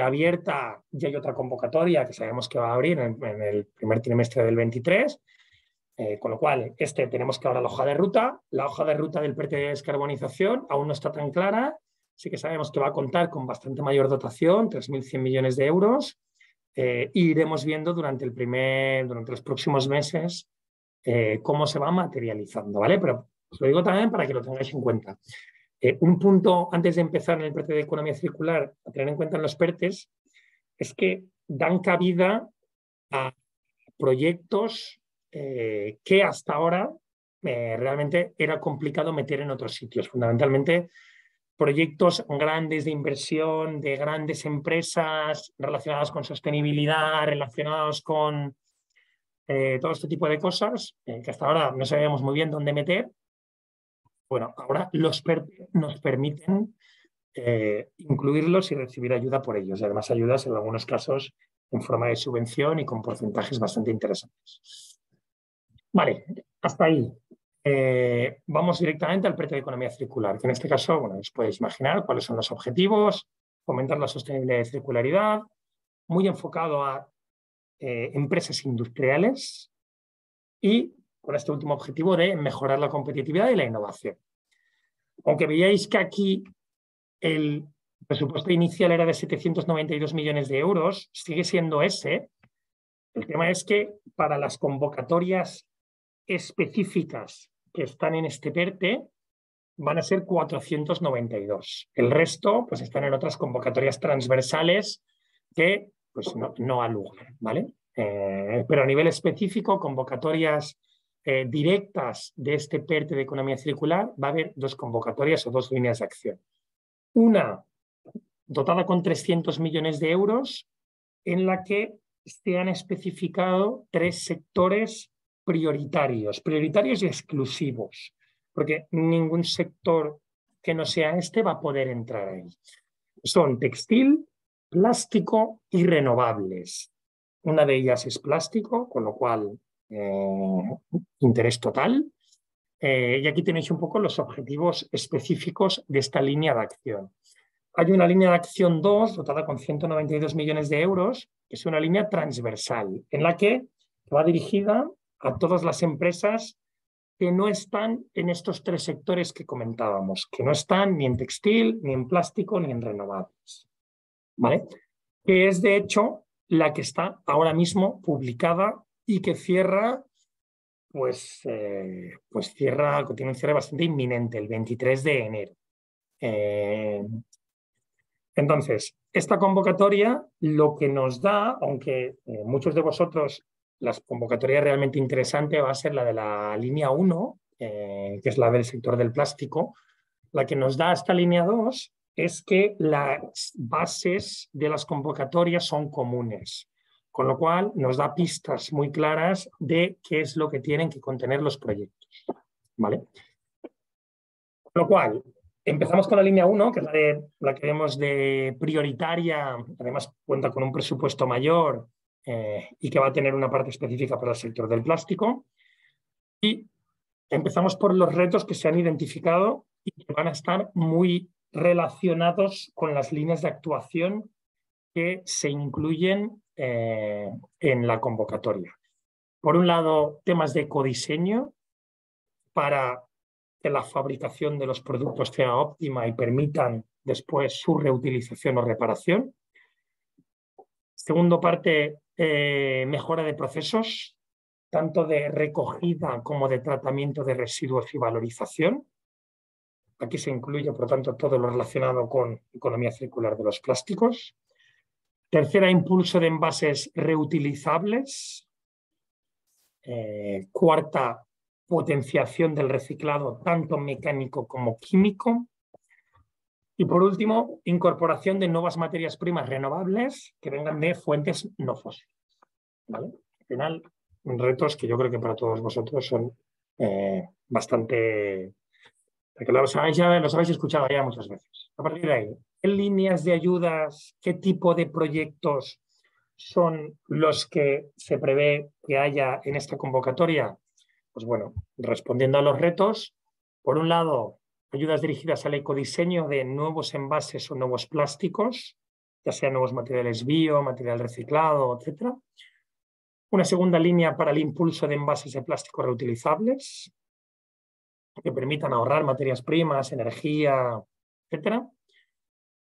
abierta, ya hay otra convocatoria que sabemos que va a abrir en el primer trimestre del 23, con lo cual tenemos que ahora la hoja de ruta. La hoja de ruta del PERTE de descarbonización aún no está tan clara, sí que sabemos que va a contar con bastante mayor dotación, 3.100 millones de euros, iremos viendo durante los próximos meses cómo se va materializando, ¿vale? Pero os lo digo también para que lo tengáis en cuenta. Un punto antes de empezar en el PERTE de economía circular a tener en cuenta en los PERTEs es que dan cabida a proyectos que hasta ahora realmente era complicado meter en otros sitios. Fundamentalmente proyectos grandes de inversión, de grandes empresas relacionadas con sostenibilidad, relacionados con todo este tipo de cosas que hasta ahora no sabíamos muy bien dónde meter. Bueno, ahora los PERTE nos permiten incluirlos y recibir ayuda por ellos. Y además ayudas en algunos casos en forma de subvención y con porcentajes bastante interesantes. Vale, hasta ahí. Vamos directamente al PERTE de economía circular, que en este caso, bueno, os podéis imaginar cuáles son los objetivos: fomentar la sostenibilidad y circularidad, muy enfocado a empresas industriales y con este último objetivo de mejorar la competitividad y la innovación. Aunque veáis que aquí el presupuesto inicial era de 792 millones de euros, sigue siendo ese. El tema es que para las convocatorias específicas que están en este PERTE van a ser 492. El resto pues están en otras convocatorias transversales que pues no ha lugar, ¿vale? Pero a nivel específico, convocatorias directas de este PERTE de economía circular, va a haber dos convocatorias o dos líneas de acción. Una dotada con 300 millones de euros, en la que se han especificado 3 sectores prioritarios y exclusivos, porque ningún sector que no sea este va a poder entrar ahí. Son textil, plástico y renovables. Una de ellas es plástico, con lo cual interés total. Y aquí tenéis un poco los objetivos específicos de esta línea de acción. Hay una línea de acción 2, dotada con 192 millones de euros, que es una línea transversal, en la que va dirigida a todas las empresas que no están en estos 3 sectores que comentábamos, que no están ni en textil, ni en plástico, ni en renovables, ¿vale? Que es, de hecho, la que está ahora mismo publicada y que cierra, tiene un cierre bastante inminente, el 23 de enero. Entonces, esta convocatoria lo que nos da, aunque muchos de vosotros, la convocatoria realmente interesante va a ser la de la línea 1, que es la del sector del plástico. La que nos da esta línea 2 es que las bases de las convocatorias son comunes, con lo cual nos da pistas muy claras de qué es lo que tienen que contener los proyectos, ¿vale? Con lo cual, empezamos con la línea 1, que es la que vemos de prioritaria, además cuenta con un presupuesto mayor y que va a tener una parte específica para el sector del plástico. Y empezamos por los retos que se han identificado y que van a estar muy relacionados con las líneas de actuación que se incluyen en la convocatoria. Por un lado, temas de ecodiseño para que la fabricación de los productos sea óptima y permitan después su reutilización o reparación. Segundo parte, mejora de procesos, tanto de recogida como de tratamiento de residuos y valorización. Aquí se incluye, por tanto, todo lo relacionado con economía circular de los plásticos. Tercera, impulso de envases reutilizables. Cuarta, potenciación del reciclado, tanto mecánico como químico. Y por último, incorporación de nuevas materias primas renovables que vengan de fuentes no fósiles, ¿vale? Al final, retos que yo creo que para todos vosotros son bastante... que los habéis escuchado ya muchas veces. A partir de ahí, ¿qué líneas de ayudas, qué tipo de proyectos son los que se prevé que haya en esta convocatoria? Pues bueno, respondiendo a los retos, Por un lado, ayudas dirigidas al ecodiseño de nuevos envases o nuevos plásticos, ya sean nuevos materiales bio, material reciclado, etc. Una segunda línea para el impulso de envases de plástico reutilizables, que permitan ahorrar materias primas, energía, etc.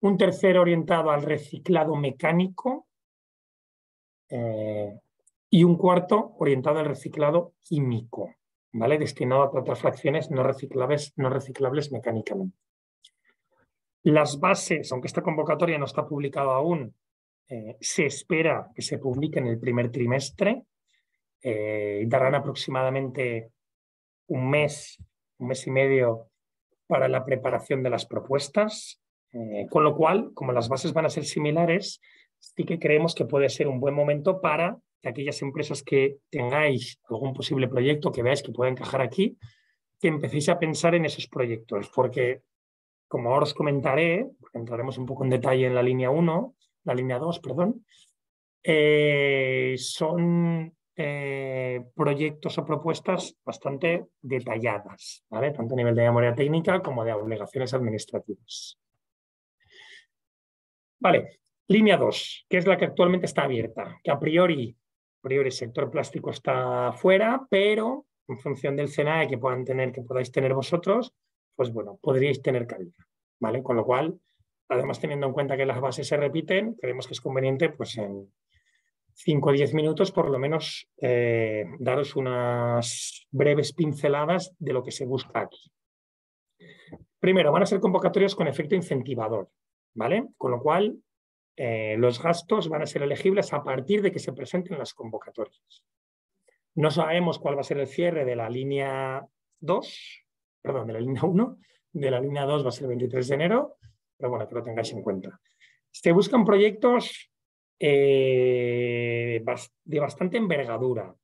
Un tercero orientado al reciclado mecánico y un cuarto orientado al reciclado químico, ¿vale? Destinado a tratar fracciones no reciclables mecánicamente. Las bases, aunque esta convocatoria no está publicada aún, se espera que se publique en el primer trimestre. Darán aproximadamente un mes y medio para la preparación de las propuestas, con lo cual, como las bases van a ser similares, sí que creemos que puede ser un buen momento para que aquellas empresas que tengáis algún posible proyecto que veáis que puede encajar aquí, que empecéis a pensar en esos proyectos, porque como ahora os comentaré, porque entraremos un poco en detalle en la línea 2, perdón, son proyectos o propuestas bastante detalladas, ¿vale? Tanto a nivel de memoria técnica como de obligaciones administrativas. Vale, línea 2, que es la que actualmente está abierta, que a priori el sector plástico está fuera, pero en función del CNAE que podáis tener vosotros, pues bueno, podríais tener cabida, ¿vale? Con lo cual, además teniendo en cuenta que las bases se repiten, creemos que es conveniente, pues en 5 o 10 minutos, por lo menos, daros unas breves pinceladas de lo que se busca aquí. Primero, van a ser convocatorias con efecto incentivador, ¿vale? Con lo cual, los gastos van a ser elegibles a partir de que se presenten las convocatorias. No sabemos cuál va a ser el cierre de la línea 2, perdón, de la línea 1, de la línea 2 va a ser el 23 de enero, pero bueno, que lo tengáis en cuenta. Se buscan proyectos de bastante envergadura,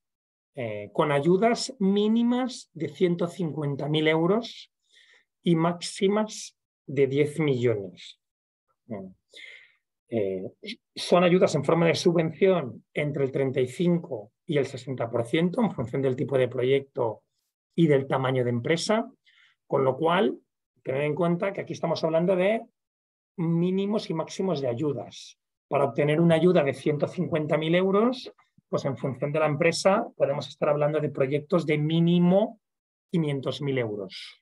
con ayudas mínimas de 150.000 euros y máximas de 10 millones. Son ayudas en forma de subvención entre el 35 y el 60% en función del tipo de proyecto y del tamaño de empresa, con lo cual, tened en cuenta que aquí estamos hablando de mínimos y máximos de ayudas. Para obtener una ayuda de 150.000 euros, pues en función de la empresa podemos estar hablando de proyectos de mínimo 500.000 euros.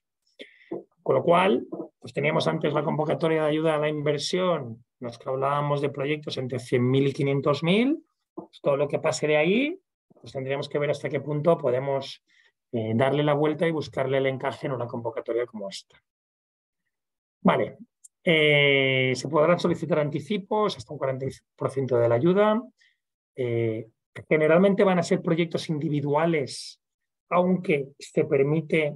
Con lo cual, pues teníamos antes la convocatoria de ayuda a la inversión, nos que hablábamos de proyectos entre 100.000 y 500.000, pues todo lo que pase de ahí, pues tendríamos que ver hasta qué punto podemos darle la vuelta y buscarle el encaje en una convocatoria como esta. Vale, se podrán solicitar anticipos hasta un 40% de la ayuda. Generalmente van a ser proyectos individuales, aunque se permite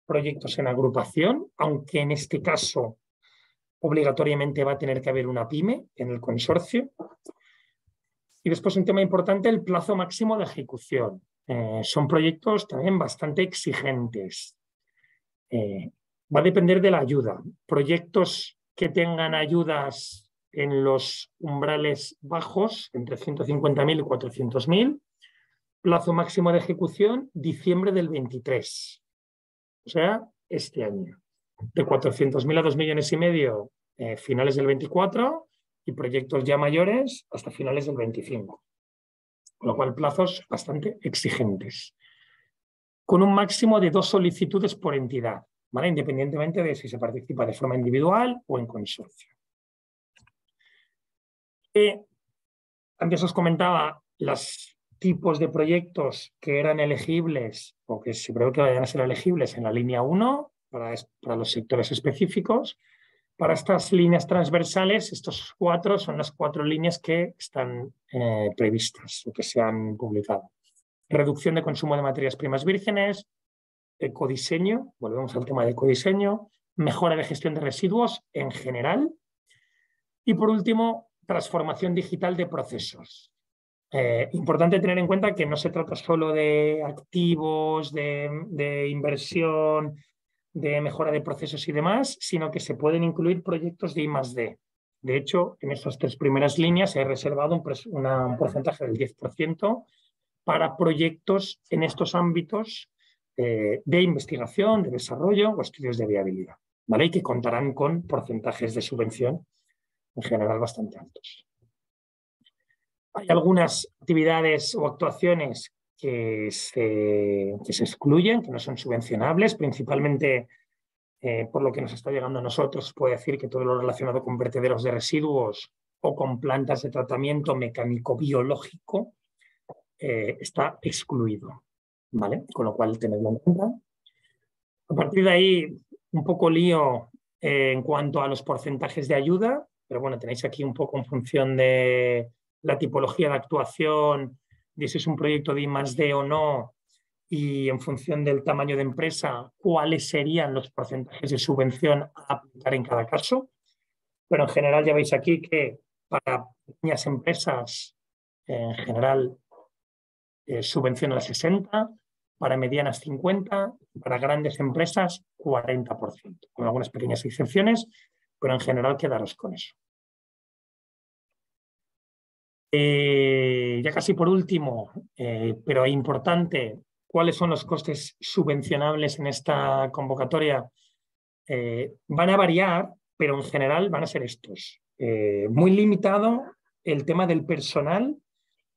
proyectos en agrupación, aunque en este caso obligatoriamente va a tener que haber una pyme en el consorcio. Y después un tema importante, el plazo máximo de ejecución. Son proyectos también bastante exigentes. Va a depender de la ayuda. Proyectos que tengan ayudas en los umbrales bajos, entre 150.000 y 400.000, plazo máximo de ejecución, diciembre del 23. O sea, este año. De 400.000 a 2,5 millones, finales del 24, y proyectos ya mayores hasta finales del 25. Con lo cual, plazos bastante exigentes. Con un máximo de 2 solicitudes por entidad, ¿vale? Independientemente de si se participa de forma individual o en consorcio. Antes os comentaba los tipos de proyectos que eran elegibles o que se prevé que vayan a ser elegibles en la línea 1 para los sectores específicos. Para estas líneas transversales, estos 4 son las 4 líneas que están previstas o que se han publicado. Reducción de consumo de materias primas vírgenes, ecodiseño, volvemos al tema de ecodiseño, mejora de gestión de residuos en general y, por último, transformación digital de procesos. Importante tener en cuenta que no se trata solo de activos, de inversión, de mejora de procesos y demás, sino que se pueden incluir proyectos de I+D. De hecho, en estas 3 primeras líneas se ha reservado un porcentaje del 10% para proyectos en estos ámbitos de investigación, de desarrollo o estudios de viabilidad, ¿vale? Y que contarán con porcentajes de subvención en general bastante altos. Hay algunas actividades o actuaciones que se excluyen, que no son subvencionables, principalmente por lo que nos está llegando a nosotros, puede decir que todo lo relacionado con vertederos de residuos o con plantas de tratamiento mecánico-biológico está excluido, ¿vale? Con lo cual, tenedlo en cuenta. A partir de ahí, un poco lío en cuanto a los porcentajes de ayuda, pero bueno, tenéis aquí un poco en función de la tipología de actuación, de si es un proyecto de I+D o no, y en función del tamaño de empresa, cuáles serían los porcentajes de subvención a aplicar en cada caso. Pero en general ya veis aquí que para pequeñas empresas, en general, subvenciona el 60%, para medianas 50%, para grandes empresas 40%, con algunas pequeñas excepciones, pero en general quedaros con eso. Ya casi por último, pero importante, ¿cuáles son los costes subvencionables en esta convocatoria? Van a variar, pero en general van a ser estos. Muy limitado el tema del personal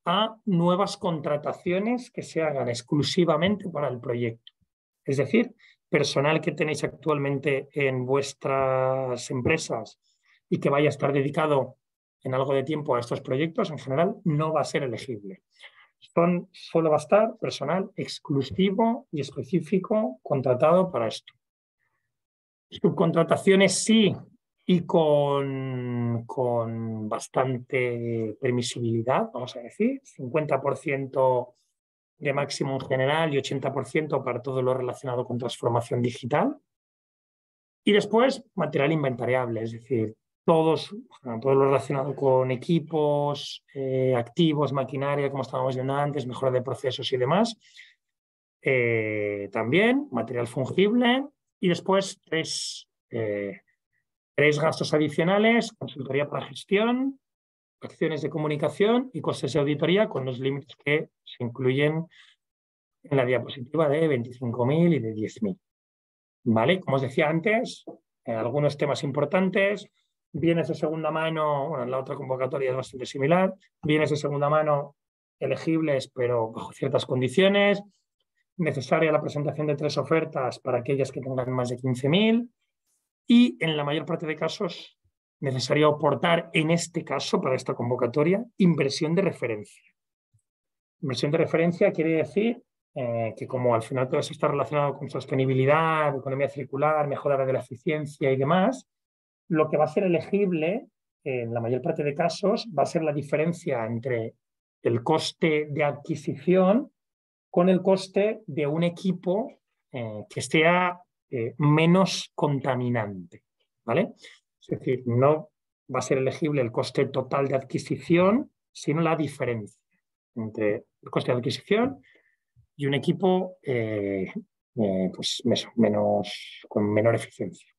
a nuevas contrataciones que se hagan exclusivamente para el proyecto. Es decir, personal que tenéis actualmente en vuestras empresas y que vaya a estar dedicado en algo de tiempo a estos proyectos, en general no va a ser elegible. Solo va a estar personal exclusivo y específico contratado para esto. Subcontrataciones sí, y con bastante permisibilidad, vamos a decir, 50% de máximo en general y 80% para todo lo relacionado con transformación digital. Y después, material inventariable, es decir, todo lo relacionado con equipos, activos, maquinaria, como estábamos viendo antes, mejora de procesos y demás. También material fungible y después tres gastos adicionales: consultoría para gestión, acciones de comunicación y costes de auditoría, con los límites que se incluyen en la diapositiva de 25.000 y de 10.000. ¿Vale? Como os decía antes, algunos temas importantes: bienes de segunda mano, bueno, en la otra convocatoria es bastante similar, bienes de segunda mano elegibles pero bajo ciertas condiciones, necesaria la presentación de 3 ofertas para aquellas que tengan más de 15.000 y en la mayor parte de casos necesario aportar, en este caso, para esta convocatoria, inversión de referencia. Inversión de referencia quiere decir que como al final todo eso está relacionado con sostenibilidad, economía circular, mejora de la eficiencia y demás, lo que va a ser elegible en la mayor parte de casos va a ser la diferencia entre el coste de adquisición con el coste de un equipo que sea menos contaminante, ¿vale? Es decir, no va a ser elegible el coste total de adquisición, sino la diferencia entre el coste de adquisición y un equipo pues con menor eficiencia.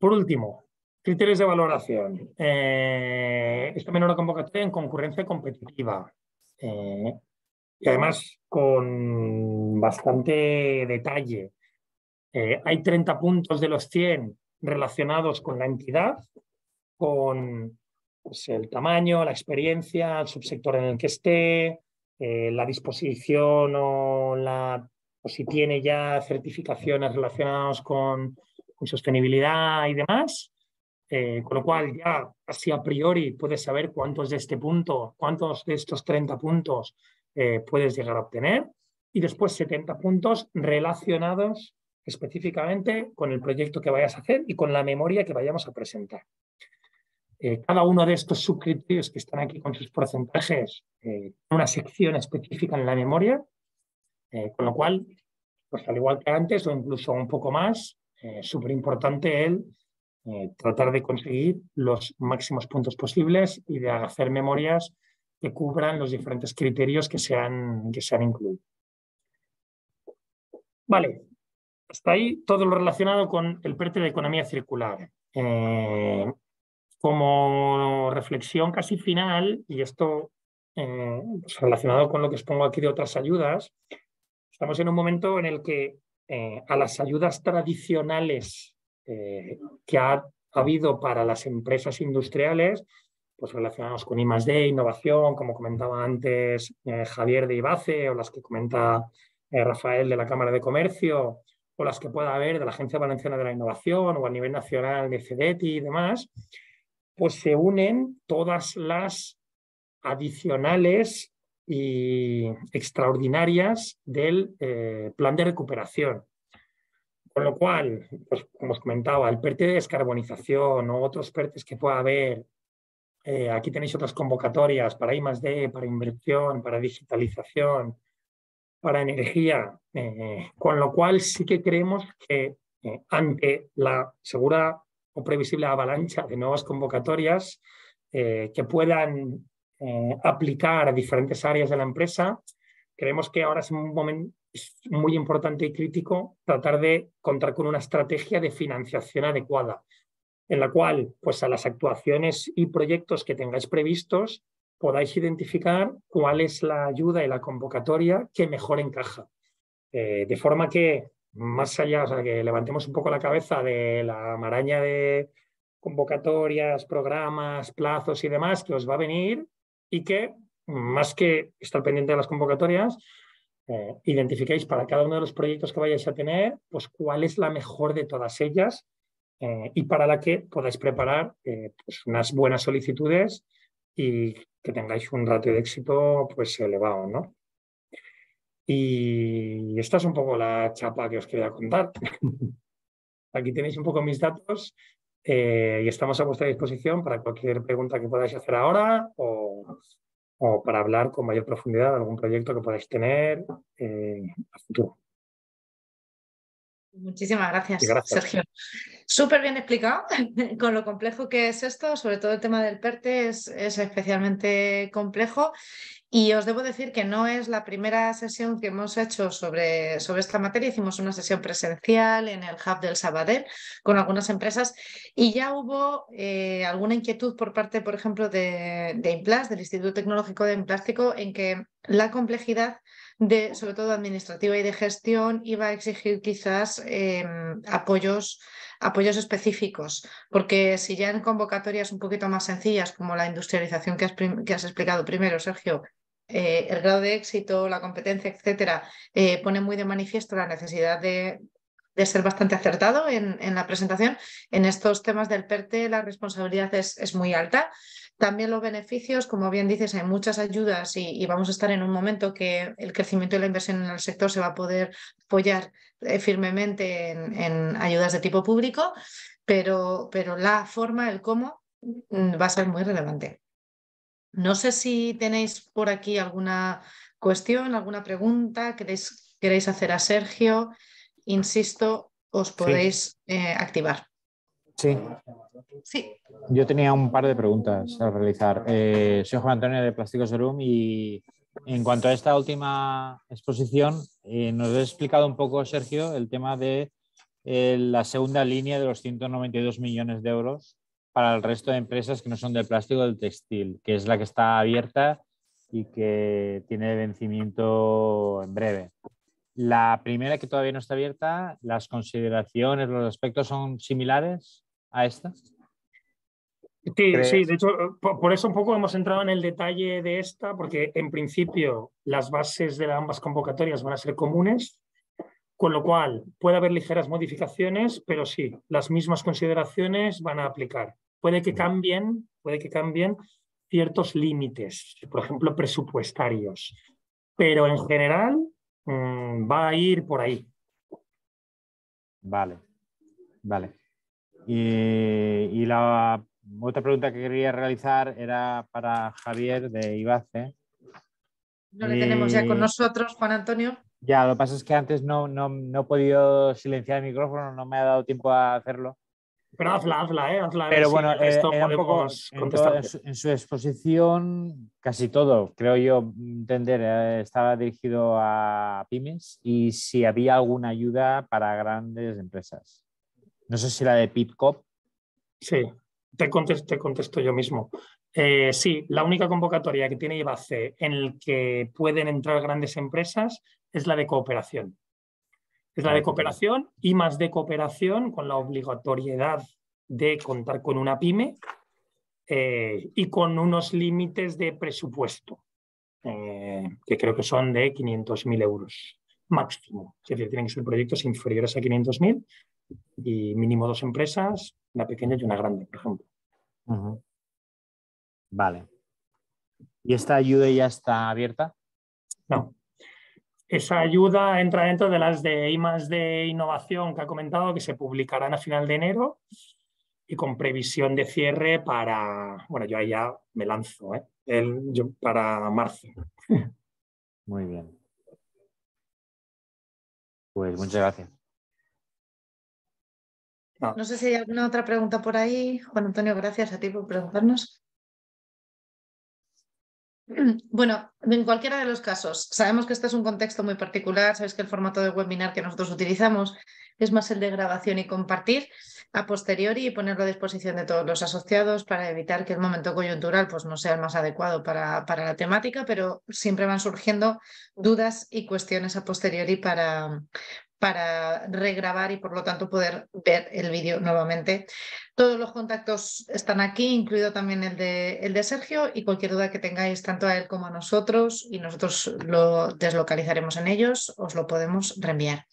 Por último, criterios de valoración. Esta menor convocatoria en concurrencia competitiva. Y además con bastante detalle. Hay 30 puntos de los 100 relacionados con la entidad, con pues, el tamaño, la experiencia, el subsector en el que esté, la disposición o si tiene ya certificaciones relacionadas con sostenibilidad y demás. Con lo cual ya casi a priori puedes saber cuántos de estos 30 puntos puedes llegar a obtener, y después 70 puntos relacionados específicamente con el proyecto que vayas a hacer y con la memoria que vayamos a presentar. Cada uno de estos subcriterios que están aquí con sus porcentajes, una sección específica en la memoria, con lo cual, pues al igual que antes o incluso un poco más, súper importante el tratar de conseguir los máximos puntos posibles y de hacer memorias que cubran los diferentes criterios que se han incluido. Vale, hasta ahí todo lo relacionado con el PERTE de economía circular. Como reflexión casi final, y esto pues relacionado con lo que os pongo aquí de otras ayudas, estamos en un momento en el que a las ayudas tradicionales que ha habido para las empresas industriales, pues relacionados con I+D, innovación, como comentaba antes Javier de IBACE, o las que comenta Rafael de la Cámara de Comercio, o las que pueda haber de la Agencia Valenciana de la Innovación o a nivel nacional de CEDETI y demás, pues se unen todas las adicionales y extraordinarias del plan de recuperación. Con lo cual, pues, como os comentaba, el PERTE de descarbonización o otros PERTES que pueda haber, aquí tenéis otras convocatorias para I+D, para inversión, para digitalización, para energía, con lo cual sí que creemos que ante la segura o previsible avalancha de nuevas convocatorias que puedan aplicar a diferentes áreas de la empresa, creemos que ahora es un momento muy importante y crítico tratar de contar con una estrategia de financiación adecuada, en la cual, pues, a las actuaciones y proyectos que tengáis previstos podáis identificar cuál es la ayuda y la convocatoria que mejor encaja. De forma que, más allá, o sea, que levantemos un poco la cabeza de la maraña de convocatorias, programas, plazos y demás que os va a venir, y que, más que estar pendiente de las convocatorias, identifiquéis para cada uno de los proyectos que vayáis a tener, pues cuál es la mejor de todas ellas y para la que podáis preparar pues unas buenas solicitudes y que tengáis un ratio de éxito pues elevado, ¿no? Y esta es un poco la chapa que os quería contar. Aquí tenéis un poco mis datos y estamos a vuestra disposición para cualquier pregunta que podáis hacer ahora o para hablar con mayor profundidad de algún proyecto que podáis tener a futuro. Muchísimas gracias, Gracias, Sergio. Súper bien explicado, con lo complejo que es esto, sobre todo el tema del PERTE es especialmente complejo. Y os debo decir que no es la primera sesión que hemos hecho sobre esta materia. Hicimos una sesión presencial en el Hub del Sabadell con algunas empresas y ya hubo alguna inquietud por parte, por ejemplo, de Implas, del Instituto Tecnológico de Plástico, en que la complejidad sobre todo administrativa y de gestión, iba a exigir quizás apoyos específicos, porque si ya en convocatorias un poquito más sencillas como la industrialización que has explicado primero, Sergio, el grado de éxito, la competencia, etcétera, pone muy de manifiesto la necesidad de ser bastante acertado en la presentación. En estos temas del PERTE la responsabilidad es muy alta. También los beneficios, como bien dices, hay muchas ayudas y vamos a estar en un momento que el crecimiento y la inversión en el sector se va a poder apoyar firmemente en ayudas de tipo público, pero la forma, el cómo, va a ser muy relevante. No sé si tenéis por aquí alguna cuestión, alguna pregunta, queréis hacer a Sergio. Insisto, os podéis activar. Sí. Sí. Yo tenía un par de preguntas a realizar. Soy Juan Antonio de Plásticos Room y en cuanto a esta última exposición, nos ha explicado un poco, Sergio, el tema de la segunda línea de los 192 millones de euros para el resto de empresas que no son del plástico o del textil, que es la que está abierta y que tiene vencimiento en breve. La primera, que todavía no está abierta, ¿las consideraciones, los aspectos son similares a esta? Sí, de hecho, por eso un poco hemos entrado en el detalle de esta, porque en principio las bases de ambas convocatorias van a ser comunes, con lo cual puede haber ligeras modificaciones, pero sí, las mismas consideraciones van a aplicar. Puede que cambien ciertos límites, por ejemplo, presupuestarios, pero en general va a ir por ahí. Vale. Y la otra pregunta que quería realizar era para Javier de IBACE. No le tenemos ya con nosotros, Juan Antonio. Ya, lo que pasa es que antes no he podido silenciar el micrófono, no me ha dado tiempo a hacerlo. Pero hazla. Pero bueno, esto era un poco en su exposición, casi todo, creo yo entender, estaba dirigido a pymes y si había alguna ayuda para grandes empresas. No sé si la de PIPCOP. Sí, te contesto yo mismo. Sí, la única convocatoria que tiene IVA-C en el que pueden entrar grandes empresas es la de cooperación. Es la de cooperación y más de cooperación con la obligatoriedad de contar con una pyme y con unos límites de presupuesto, que creo que son de 500.000 euros máximo. Es decir, tienen que ser proyectos inferiores a 500.000 y mínimo 2 empresas, una pequeña y una grande, por ejemplo. Vale. ¿Y esta ayuda ya está abierta? No. Esa ayuda entra dentro de las de I+D innovación que ha comentado, que se publicarán a final de enero y con previsión de cierre para, bueno, yo ahí ya me lanzo, para marzo. Muy bien. Pues muchas gracias. No sé si hay alguna otra pregunta por ahí. Juan Antonio, gracias a ti por preguntarnos. Bueno, en cualquiera de los casos, sabemos que este es un contexto muy particular, sabéis que el formato de webinar que nosotros utilizamos es más el de grabación y compartir a posteriori y ponerlo a disposición de todos los asociados para evitar que el momento coyuntural pues, no sea el más adecuado para la temática, pero siempre van surgiendo dudas y cuestiones a posteriori para regrabar y por lo tanto poder ver el vídeo nuevamente. Todos los contactos están aquí, incluido también el de Sergio, y cualquier duda que tengáis tanto a él como a nosotros, y nosotros lo deslocalizaremos en ellos, os lo podemos reenviar.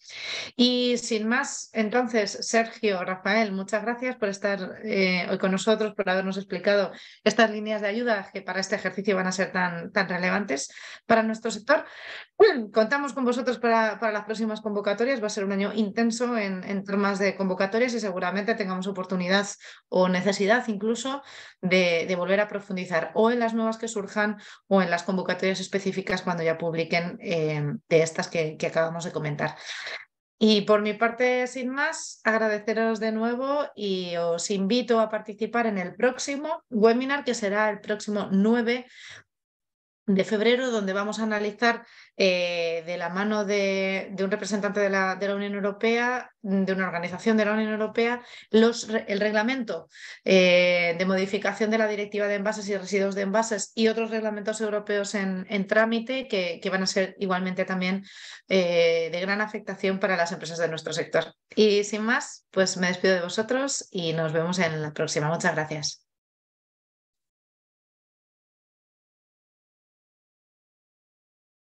Y sin más, entonces, Sergio, Rafael, muchas gracias por estar hoy con nosotros, por habernos explicado estas líneas de ayuda que para este ejercicio van a ser tan relevantes para nuestro sector. Contamos con vosotros para las próximas convocatorias. Va a ser un año intenso en temas de convocatorias y seguramente tengamos oportunidad o necesidad incluso de volver a profundizar o en las nuevas que surjan o en las convocatorias específicas cuando ya publiquen de estas que acabamos de comentar. Y por mi parte, sin más, agradeceros de nuevo y os invito a participar en el próximo webinar, que será el próximo 9 de febrero, donde vamos a analizar de la mano de un representante de la Unión Europea, de una organización de la Unión Europea, el reglamento de modificación de la Directiva de Envases y Residuos de Envases y otros reglamentos europeos en trámite que van a ser igualmente también de gran afectación para las empresas de nuestro sector. Y sin más, pues me despido de vosotros y nos vemos en la próxima. Muchas gracias.